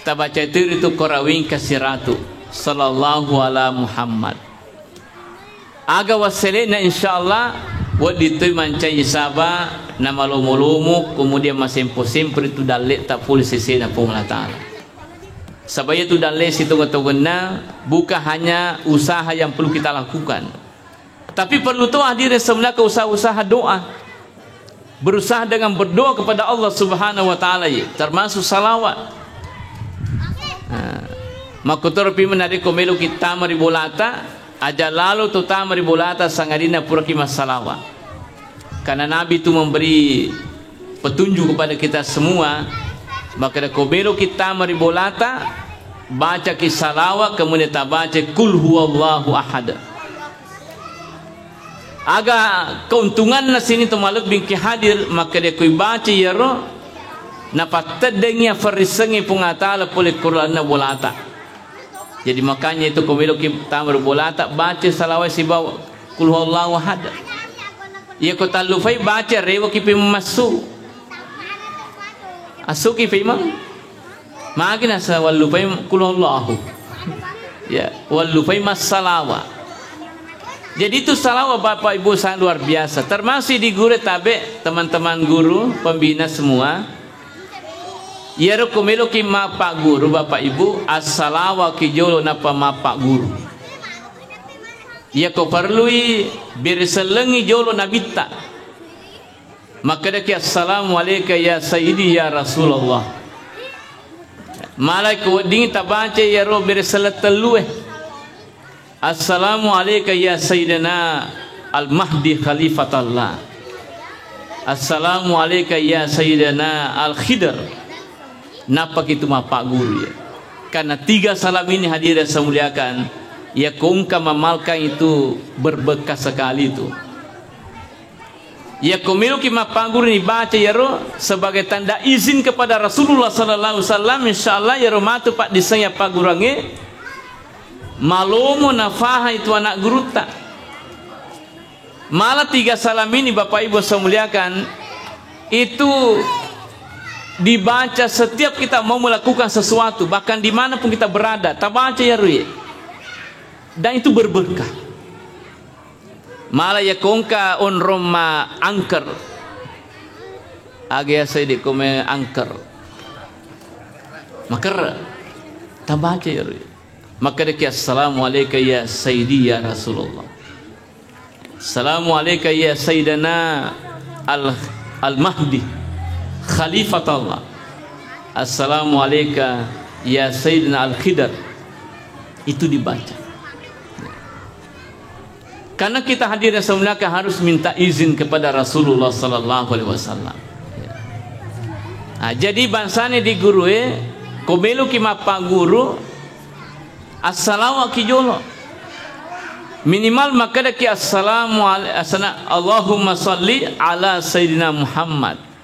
Tabaca itu korawing kasiratu sallallahu ala Muhammad. Aga waselena insyaallah wadi tu mancai saba nama lomo-lomo kemudian masempo-sempo itu dalet tak pul sesena Allah Taala. Sabaya itu dalet situ ngotogena bukan hanya usaha yang perlu kita lakukan. Tapi perlu tu hadir semula ke usaha-usaha doa. Berusaha dengan berdoa kepada Allah Subhanahu wa taala termasuk salawat. Makutor pi menari komelo kita maribolata aja lalu tu ta maribolata sangadina pura ki masalawa. Karena Nabi itu memberi petunjuk kepada kita semua, maka komelo kita maribolata baca ki salawat kemudian ta baca kul huwallahu ahad. Aga keuntungan na sini tu maluk bingki hadir maka dia kui baca yaro na patadengnya farisengi pungatala pole Quran na bolata. Jadi makanya itu komelo kita berbolata baca salawat si bawa kul huwallahu ahad. Ia kota lufai baca rewa ki pe masu. Asuki pe mang. Makin asa wal lufai kul huwallahu. Ya, wal lufai masalawat. Jadi itu salawat Bapak Ibu sangat luar biasa. Termasuk di guru tabe teman-teman guru pembina semua. Yaro komelo ki mapa guru Bapak Ibu as-salawat ki jolo napa mapa guru. Ya ko perlui berselengi jolo nabita. Maka dak assalamu alayka ya sayyidi ya Rasulullah. Malaikat ding tabaca yaro berselat telue. Assalamu alayka ya sayyidina al-mahdi khalifatullah. Assalamu alayka ya sayyidina al-khidr. Napa itu Pak Guru ya? Karena 3 salam ini hadirin saya muliakan, ya kongka mamalkan itu berbekas sekali itu. Ya komiluki Pak Guru ini baca ya roh sebagai tanda izin kepada Rasulullah sallallahu alaihi wasallam, insyaallah ya roh matu Pak disanya Pak Gurange malomo nafaha itu anak guru tak. Malah 3 salam ini Bapak Ibu saya muliakan itu dibaca setiap kita mau melakukan sesuatu, bahkan dimanapun kita berada, tak baca ya Ruye, dan itu berberkah. Malah ya kongka on Roma angker, agak saya di kome angker, makar tak baca ya Ruye. Maka dia assalamualaikum ya Sayyidi ya Rasulullah, assalamualaikum ya Sayyidina al-Mahdi Khalifatullah, assalamu alayka ya Sayyidina al-Khidr. Itu dibaca. Karena kita hadirin semuanya harus minta izin kepada Rasulullah sallallahu alaihi wasallam. Nah, jadi bansane di guru komelo ki mapa guru assalamu kijolo. Minimal maka ki assalamu Allahumma salli ala Sayyidina Muhammad.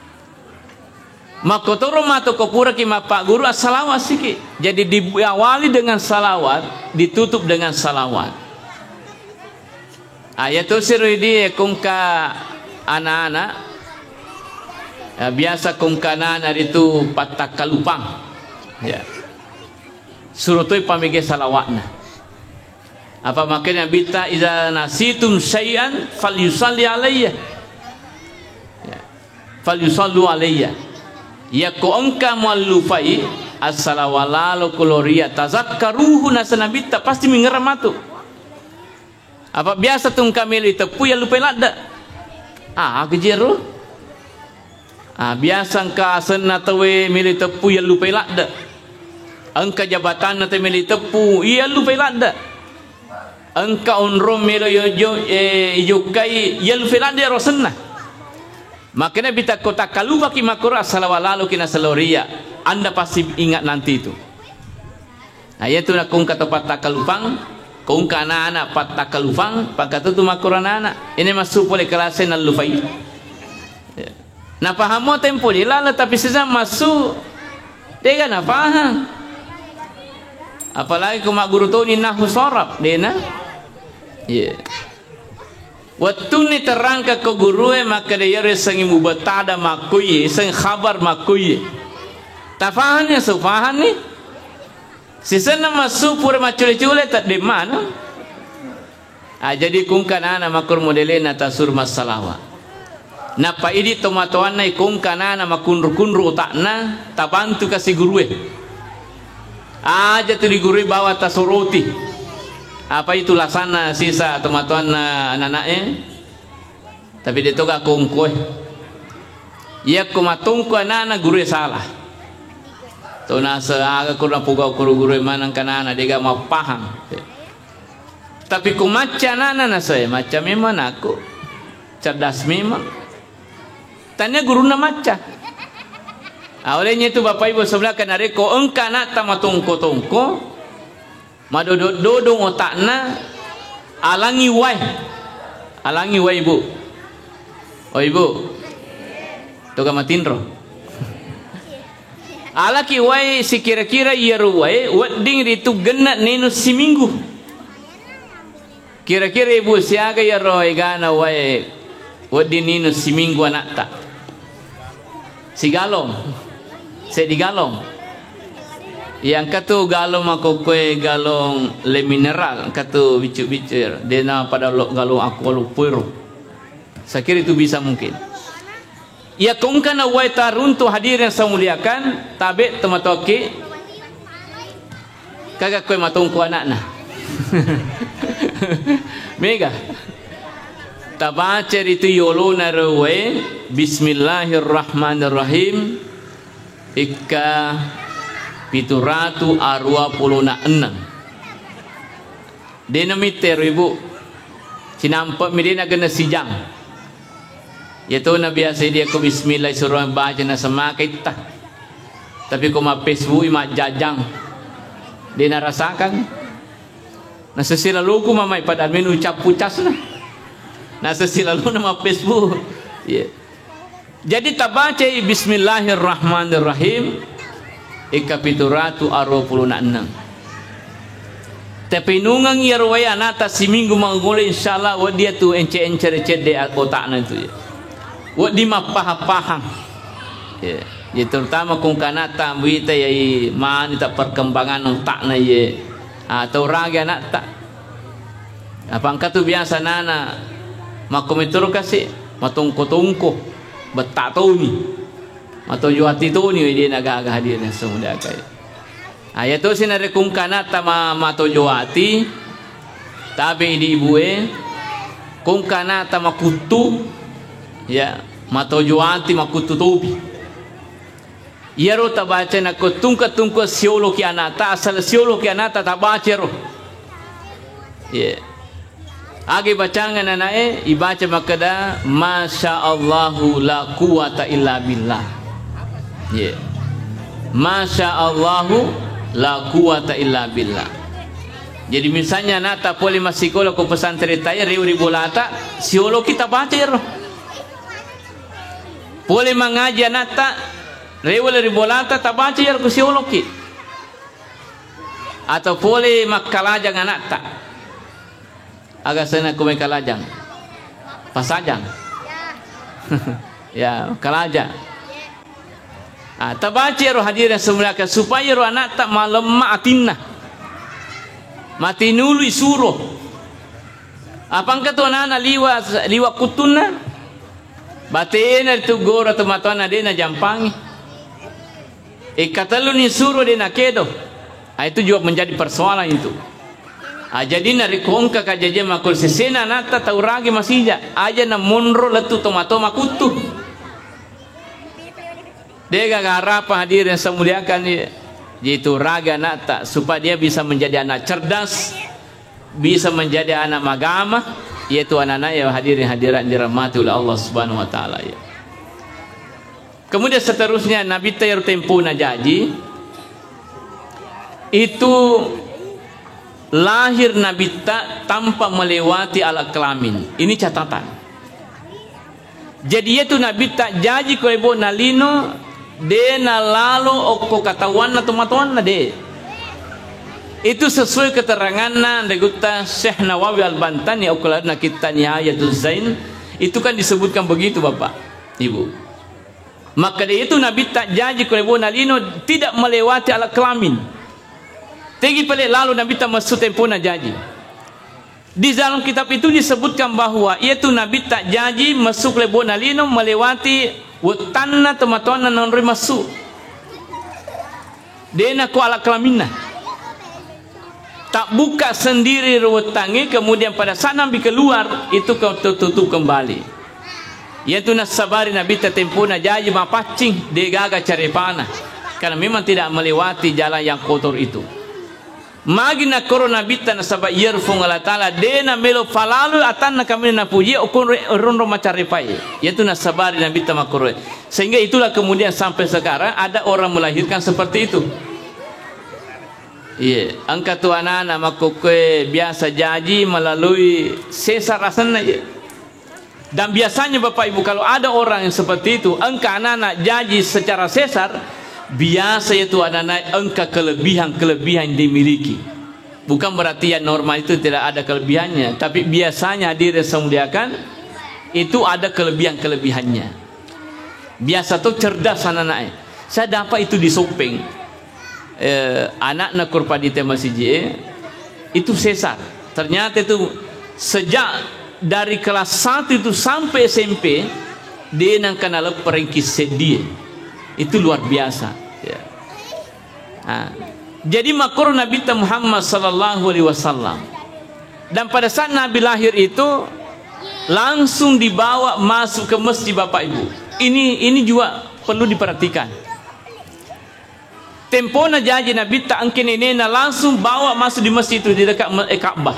Maka toro mato kopura ki Pak Guru as-salawat siki. Jadi diawali dengan salawat, ditutup dengan salawat. Ayat tu sirudi kungka anak-anak biasa kungka anak itu patak kalupang ya suruh tu pamige salawatna apa makanya bita iza nasitum syai'an falyusalli alayya ya falyusallu alayya ya ko engka muallufai as-salawalalu koloria tazakkaruhu nasanabita pasti mengeramatu apa biasa tung kamili tepu ya lupa lada kejeru biasa engka senna tawe mili tepu ya lupa lada engka jabatan nate mili tepu ya lupa lada engka onro milo yokai ya lupa lada rosenna makanya bita kota kaluba ki makura salawalalu kina saloria anda pasti ingat nanti itu itu nak kung katapat takalupang kung kana anak pat takalupang pagkatu tu makura anak ini masuk oleh kelasnya nalufai na paham mo tempo lala tapi sisa masuk dia kan paham apalagi kung maguru to ni nahu sorab dia na waktu ni terangka ke guru maka dia resangi mubatada makuyi sang khabar makuyi tafahannya sufahan ni sisa nama supur macule-cule tak di mana jadi kungkana makur modelena tasur masalawa napa ini tomatoan na kungkana makunru-kunru takna tabantu kasih guru aja tu di guru bawa tasuroti apa itu lasana sisa tomatoan na anak-anaknya tapi dia toga kungkue ia kumatungku anak-anak guru salah tu nasa aga kurang pugau guru manang kanana dia mau paham tapi ku maca nana saya macam memang aku cerdas memang tanya guru na maca olehnya itu bapak ibu sebelah kan areko engka nak tamatungko madododong otakna alangi wai ibu ibu toga matindro alaki wai si kira-kira yeru wai wedding itu genat nenu seminggu kira-kira ibu siaga yeru gana wai wedding nenu seminggu anak tak si galong saya digalong yang katu galong aku kue galong le mineral katu bicu-bicu dia na pada galong aku lupur saya kira itu bisa mungkin ya kungkana wai taruntu hadir yang saya muliakan tabe tematoki kagak kue matungku anakna mega tabacer itu yolona rewe bismillahirrahmanirrahim ikka pituratu arwa puluna enam dinamiter ibu sinampak midina kena sijang yaitu na biasa dia ko bismillah suruh baca na semakai tah tapi ko ma Facebook ma jajang dia narasakan na sesilalu ko mamay pada menu ucap pucas na sesilalu na ma Facebook jadi tabaca bismillahirrahmanirrahim ikapituratu arupuluna enam tapi nungang yarwaya nata si minggu mangule insyaallah wa dia tu ence de otakna itu wak di mapaham ya terutama kung kanata wita yai man tak perkembangan otak na ye atau raga nak tak apa angkat tu biasa nana makomitur kasih matungko betak tu ni atau juati tu ni dia naga hadir semua kai ayat tu sinare kung kanata mato juati tabi di ibue kung kanata makutu ya mato juanti makututubi yaro tabaca na ko tungka siolo ki anata asal siolo ki anata tabaca ro agi bacangan anae ibaca makada masya Allahu la quwata illa billah masya Allahu la quwata illa billah jadi misalnya nata poli masikola ko pesantren taya riuri bolata siolo kita baca ro boleh mengaji nata rewel ribolata tabaca yar kusioloki atau boleh makkalaja nata agak sana kumai kalajang pasajang ya kalajang. Tabaci roh hadirin semuliakan supaya roh anak tak malam maatinna mati nulu isuruh apangka tu anak liwa kutuna batena itu gora tu matuana dena jampangi kata lu ni suruh dena kedo. Itu juga menjadi persoalan itu. Jadi nari kongka kajaje makul sesena nata tau ragi masija aja na monro letu tomato makutu. Dega harapan hadirin semuliakan yaitu raga nata supaya dia bisa menjadi anak cerdas, bisa menjadi anak magama, yaitu anak-anak yang hadirin hadirat dirahmati oleh Allah Subhanahu wa taala ya. Kemudian seterusnya Nabi Tayar Tempuna Jaji itu lahir Nabi tak tanpa melewati alat kelamin. Ini catatan. Jadi itu Nabi tak jaji ko ibu nalino dena lalu okko katawan na tumatuan na de. Itu sesuai keterangan na deguta Syekh Nawawi Al-Bantani okuladna kita Nihayatul Zain itu kan disebutkan begitu Bapak Ibu. Maka dia itu Nabi tak jaji ko ibu nalino tidak melewati alat kelamin. Tegi pale lalu Nabi tak masuk tempuna jaji. Di dalam kitab itu disebutkan bahwa yaitu Nabi tak jaji masuk lebo nalino melewati wetanna tematuan non masuk. Dena ku ala kelamina. Tak buka sendiri wetangi kemudian pada saat Nabi keluar itu kau tutup kembali. Yaitu nasabari Nabi tak tempuna jaji mapacing degaga cari panah karena memang tidak melewati jalan yang kotor itu. Magina korona bita na sabab yerfung Allah Ta'ala dena melo falalu atan na kami na puji okon ronro macaripai yaitu na sabari na bita makoroi sehingga itulah kemudian sampai sekarang ada orang melahirkan seperti itu. Iya, angka tu anak-anak makokwe biasa jaji melalui sesar rasanya ya. Dan biasanya Bapak Ibu kalau ada orang yang seperti itu angka anak-anak jaji secara sesar biasa itu anak-anak angka kelebihan yang dimiliki. Bukan berarti yang normal itu tidak ada kelebihannya, tapi biasanya hadirin semuliakan itu ada kelebihannya. Biasa tuh cerdas anak-anaknya. Saya dapat itu di Sopeng. Anak Kurpadi Masjid itu sesar. Ternyata itu sejak dari kelas 1 itu sampai SMP dia nang kenal perengkis sedih. Itu luar biasa ya. Jadi makor Nabi Muhammad sallallahu alaihi wasallam dan pada saat Nabi lahir itu langsung dibawa masuk ke masjid Bapak Ibu. Ini juga perlu diperhatikan. Tempona jaji Nabi tak angkin ini langsung bawa masuk di masjid itu di dekat Ka'bah.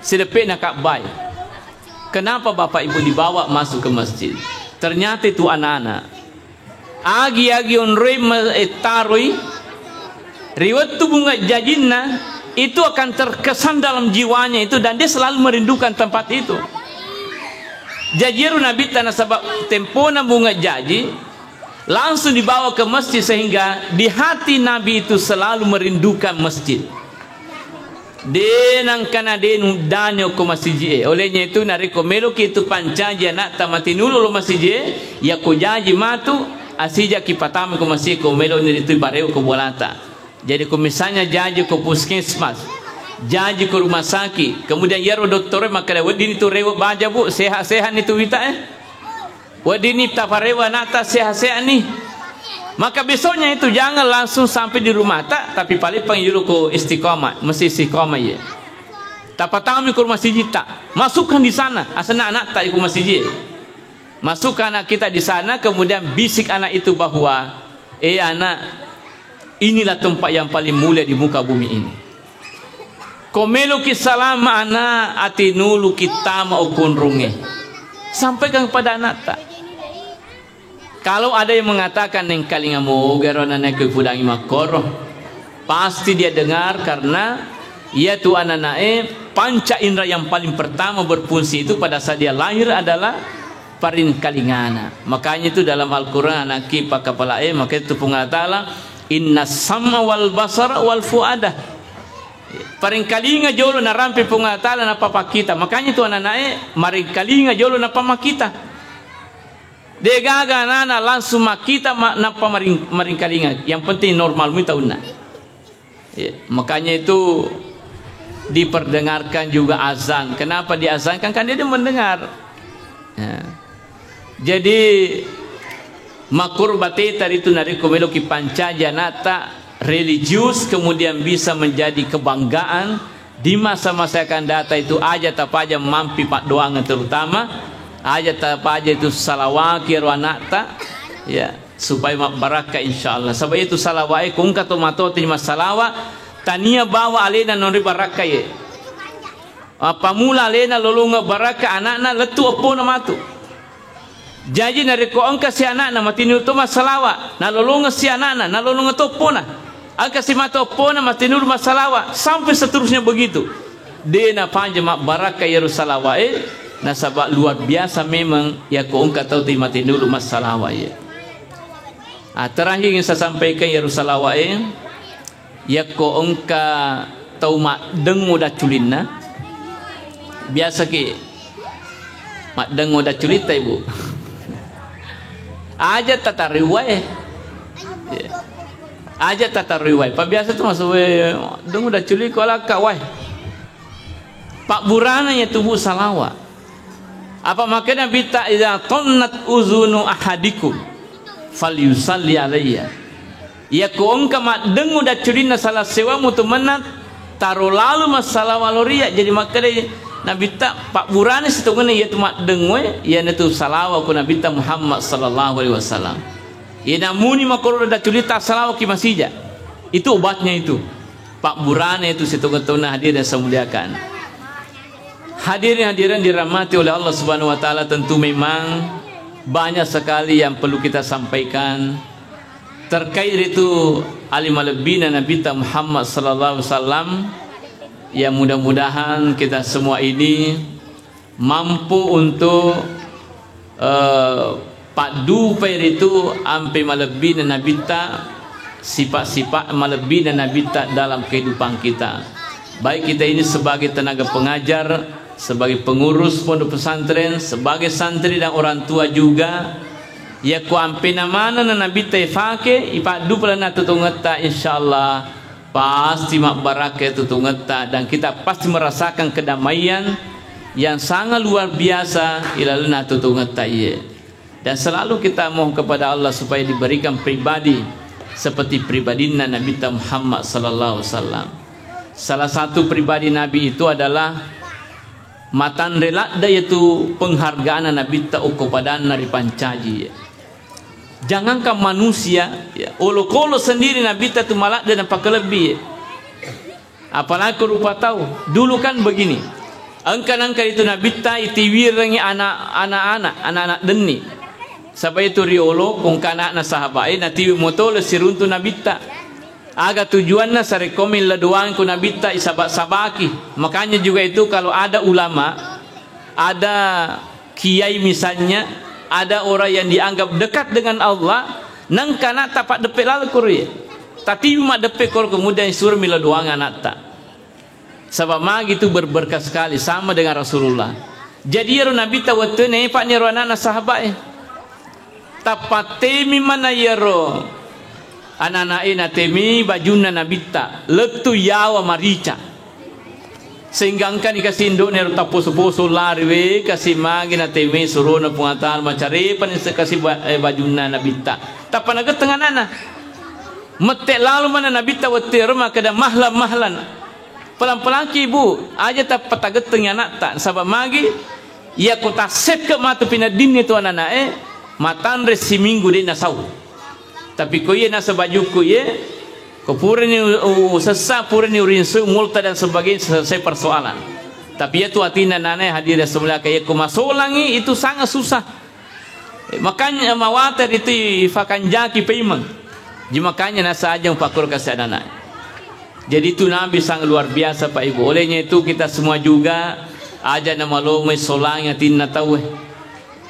Sedepekna Ka'bah. Kenapa Bapak Ibu dibawa masuk ke masjid? Ternyata itu anak-anak agi-agi onroi taroi riwayat tu bunga jajinna itu akan terkesan dalam jiwanya itu dan dia selalu merindukan tempat itu. Jajiru Nabi tanah sebab tempona bunga jaji langsung dibawa ke masjid sehingga di hati Nabi itu selalu merindukan masjid. Denang kana denu danyo ko masjid. Olehnya itu nariko melo itu pancaja nak tamatinulu lo masjid ya ko jaji matu asija kipatame ko masjid ko melo ni itu bareu ko bolata. Jadi ko misalnya jaji ko puskesmas, jaji ko rumah sakit, kemudian yaro doktore makale wadini tu rewo baja bu sehat-sehat itu wita wadini taparewa nata sehat-sehat nih. Maka besoknya itu jangan langsung sampai di rumah tapi paling panggil ko istiqomah, mesti istiqomah ya. Tapatami ko rumah masjid tak, masukkan di sana, asana anak tak ikut masjid. Masukkan anak kita di sana, kemudian bisik anak itu bahwa, anak, inilah tempat yang paling mulia di muka bumi ini. Komelu kisalama anak atinulu kita mau kunrunge. Sampaikan kepada anak tak. Kalau ada yang mengatakan neng kalingamu gerona nek kudangi makoro, pasti dia dengar karena ia tu anak-anak panca indera yang paling pertama berfungsi itu pada saat dia lahir adalah parin kalingana. Makanya itu dalam Al-Qur'an anak kipa kepala maka itu pengatalah inna sama wal basara wal fuadah. Paringkalinga jolo na rampe pengatala na papa kita. Makanya tu anak-anak maringkalinga jolo na pama kita. Degaga nana langsung makita na maringkalinga. Yang penting normal mu tahu na. Ya, makanya itu diperdengarkan juga azan. Kenapa diazankan? Kan dia mendengar. Ya. Jadi makur bateta itu nariko meloki panca janata religius kemudian bisa menjadi kebanggaan di masa-masa akan datang. Itu aja tapaja mampi pak doangan terutama aja tapaja itu salawaki anakta ya supaya mak barakah insyaallah. Sebab itu salawai kung kato mato terima salawa tania bawa alena nori barakah ye. Apa mula alena lolonga barakah anak-anak letu opo nama tu. Jadi nariko angka si anak-anak matinu to masalawa na lolonga si anak-anak na lolonga to pona. Angka si mato pona matinu masalawa sampai seterusnya begitu. Dena panjang mak barakah Yerusalem na sabab luar biasa memang ya ko angka tau ti matinu masalawa ya. Terakhir yang saya sampaikan Yerusalem ya ko angka tau mak dengo da culina. Biasa ki mak dengo da culita ibu. Aja tata riwayat, aja tata riwayat. Pak biasa tu masuk dengu dah culi kola kawai. Pak burana nya tubuh salawa. Apa makanya bita idza tannat uzunu ahadikum falyusalli alayya. Ya ko engka mak dengu dah culi na salah sewa mutu menat taruh lalu masalah waloria. Jadi makanya Nabi tak pak burani setengah ya tu mak dengwe ya tu salawa ku Nabi ta Muhammad sallallahu alaihi wasallam. Ya namuni makoro da culita salawa ki masija. Itu obatnya itu. Pak burani itu setengah hadir dan semuliakan. Hadirin dirahmati oleh Allah Subhanahu wa taala, tentu memang banyak sekali yang perlu kita sampaikan terkait itu alim lebina Nabi ta Muhammad sallallahu alaihi wasallam. Ya mudah-mudahan kita semua ini mampu untuk padu pair itu ampe malebih dan nabita sifat-sifat malebih dan nabita dalam kehidupan kita. Baik kita ini sebagai tenaga pengajar, sebagai pengurus pondok pesantren, sebagai santri dan orang tua juga. Ya ku ampe namana na nabita ifake ipadu pelana tutungata insyaallah. Pasti mak barakah itu tungeta dan kita pasti merasakan kedamaian yang sangat luar biasa ilaluna tungeta ye. Dan selalu kita mohon kepada Allah supaya diberikan pribadi seperti pribadi Nabi Muhammad sallallahu alaihi wasallam. Salah satu pribadi Nabi itu adalah matan relak yaitu penghargaan Nabi ta kepada Nari Pancaji. Jangankan manusia, ya, olo-kolo sendiri Nabi tu malak dan apa kelebih. Apalagi rupa tahu. Dulu kan begini. Angkan-angkan itu Nabi ta itiwirangi anak-anak deni. Sampai itu riolo kongkana na sahabat nanti motole siruntu Nabi ta. Aga tujuannya sarekomil laduan ku Nabi ta isabat-sabaki. Makanya juga itu kalau ada ulama, ada kiai misalnya, ada orang yang dianggap dekat dengan Allah nang kana tapak depe lalu kuri tapi mak depe kor kemudian suruh mila doang anak tak sebab mag itu berberkah sekali sama dengan Rasulullah. Jadi Nabi tawatu ne pak nyero anak sahabat tapatemi mana yero anak-anak ina temi bajuna Nabi ta letu yawa marica sehingga kan dikasih induk ni ruta poso-poso lari we kasih magi na teme suruh na pengatal macari pan kasih bajuna Nabi ta tapan agak tengah nana metek lalu mana Nabi ta wete rumah kada mahlan pelan-pelan ki ibu aja tak pataget tengah anak tak sabab magi ya kota set ke mata pinadin itu anak matan resi minggu di nasau tapi ko ye nasa bajuku ye Kepurin sesak purin urinsu multa dan sebagainya selesai persoalan. Tapi itu hatinya nane hadir sebelah kayak kumasolangi itu sangat susah. Makanya mawater itu fakan jaki payment. Jadi makanya nasa aja pakur kasih anak. Jadi itu Nabi sangat luar biasa Pak Ibu. Olehnya itu kita semua juga aja nama lomai solangnya tina tahu.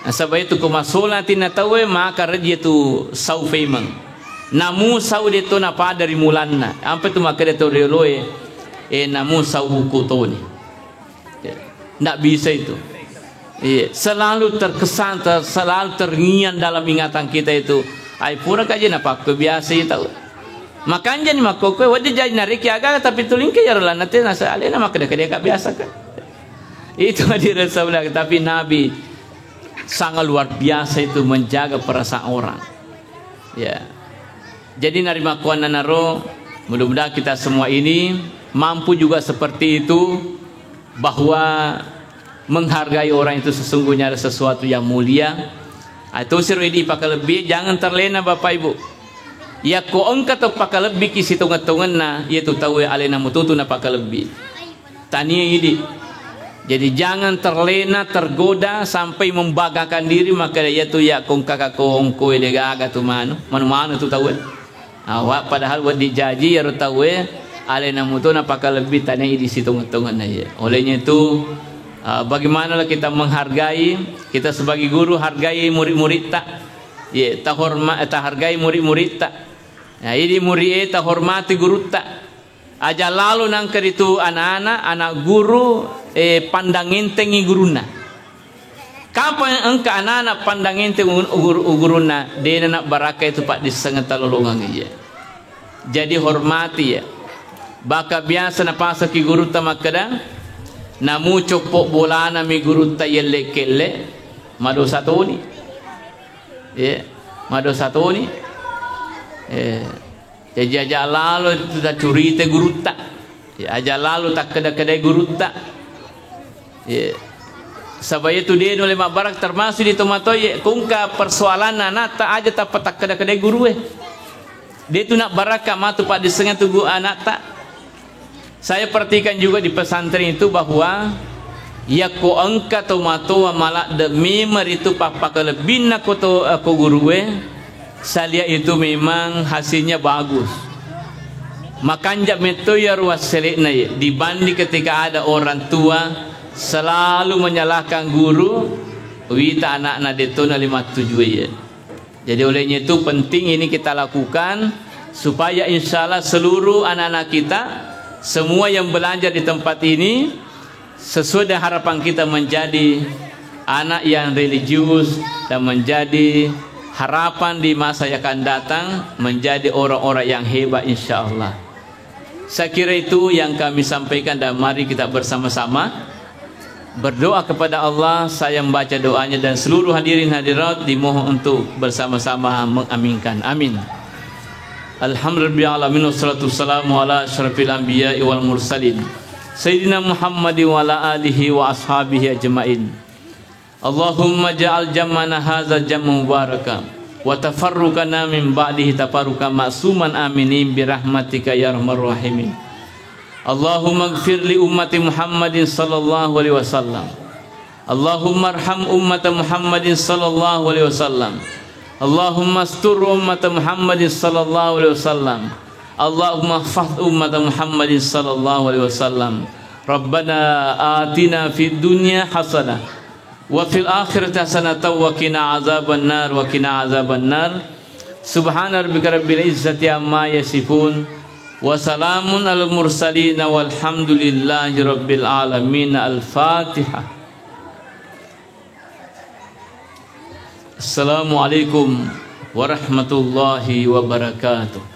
Sebab itu kumasolang tina tahu maka dia itu sau payment. Namu saudi itu napa dari mulanna. Apa tu maka dia tu rioloe namun sauku toni. Nggak bisa itu. Selalu terkesan, selalu terngiang dalam ingatan kita itu. Ai pura kaje napa kebiasa tahu. Makan jadi makoko wadi jadi narik ya tapi tuling ke ya nanti nasa alena maka dia biasa kan. Itu hadir Rasulullah, tapi Nabi sangat luar biasa itu menjaga perasaan orang. Ya. Jadi narima kuana naro, mudah-mudahan kita semua ini mampu juga seperti itu, bahwa menghargai orang itu sesungguhnya ada sesuatu yang mulia. Itu sirwedi pakai lebih, jangan terlena Bapak Ibu. Ya ko engka to pakai lebih kisi tungan-tungan na, yaitu tahu alena mututu na pakai lebih. Tania ini. Jadi jangan terlena, tergoda sampai membanggakan diri, maka yaitu ya kong kakak kong kue degaga tu manu tu tahu. Awak padahal buat dijaji ya tahu alena mutu na pakai lebih tania di situ tungan ya. Olehnya itu bagaimanalah kita menghargai, kita sebagai guru hargai murid-murid tak, ya tak hargai murid-murid tak. Nah ini murid tak hormati guru tak. Aja lalu nangker itu anak-anak, anak guru pandangin tengi guruna. Kapan engka anak-anak pandangin tengi guruna, dia nak baraka itu pak disengat talolongan ya. Jadi hormati ya. Baka biasa na pasa ki guru tamakada, namu copok bola na mi guru ta yelle kelle, mado satoni. Mado satoni. Jadi aja lalu sudah curi te guru tak, aja lalu tak kedai guru tak. Sebab itu dia oleh mak barak termasuk di tomato kungka persoalan anak tak aja tak petak kedai guru dia tu nak barakah matu pak disengat tugu anak tak. Saya perhatikan juga di pesantren itu bahwa ya ko engka tomato malak demi meritu papa kelebih nak ko guru saya lihat itu memang hasilnya bagus. Makanya meto ya ruas selekna ya. Dibanding ketika ada orang tua selalu menyalahkan guru, wita anak-anak detona 57 ya. Jadi olehnya itu penting ini kita lakukan supaya insya Allah seluruh anak-anak kita semua yang belajar di tempat ini sesuai dengan harapan kita menjadi anak yang religius dan menjadi harapan di masa yang akan datang menjadi orang-orang yang hebat insya Allah. Saya kira itu yang kami sampaikan dan mari kita bersama-sama berdoa kepada Allah. Saya membaca doanya dan seluruh hadirin hadirat dimohon untuk bersama-sama mengaminkan. Amin. Alhamdulillah alamin wassalatu wassalamu ala asyrafil anbiya'i wal mursalin Sayyidina Muhammad wa ala alihi wa ashabihi ajma'in. Allahumma ja'al jam'ana hadza jam'an mubaraka wa tafarruqana min ba'dihi tafarruqan ma'suman aminin bi rahmatika ya arhamar rahimin. Allahumma ighfir li ummati Muhammadin sallallahu alaihi wasallam. Allahumma arham ummata Muhammadin sallallahu alaihi wasallam. Allahumma astur ummata Muhammadin sallallahu alaihi wasallam. Allahumma ihfaz ummata Muhammadin sallallahu alaihi wasallam. Rabbana atina fid dunya hasanah wa fil akhirati hasanatan wa qina azaban nar wa qina azaban nar. Subhana rabbika rabbil izzati amma yasifun wa salamun alal mursalin walhamdulillahi rabbil alamin. Al-Fatihah. Assalamualaikum warahmatullahi wabarakatuh.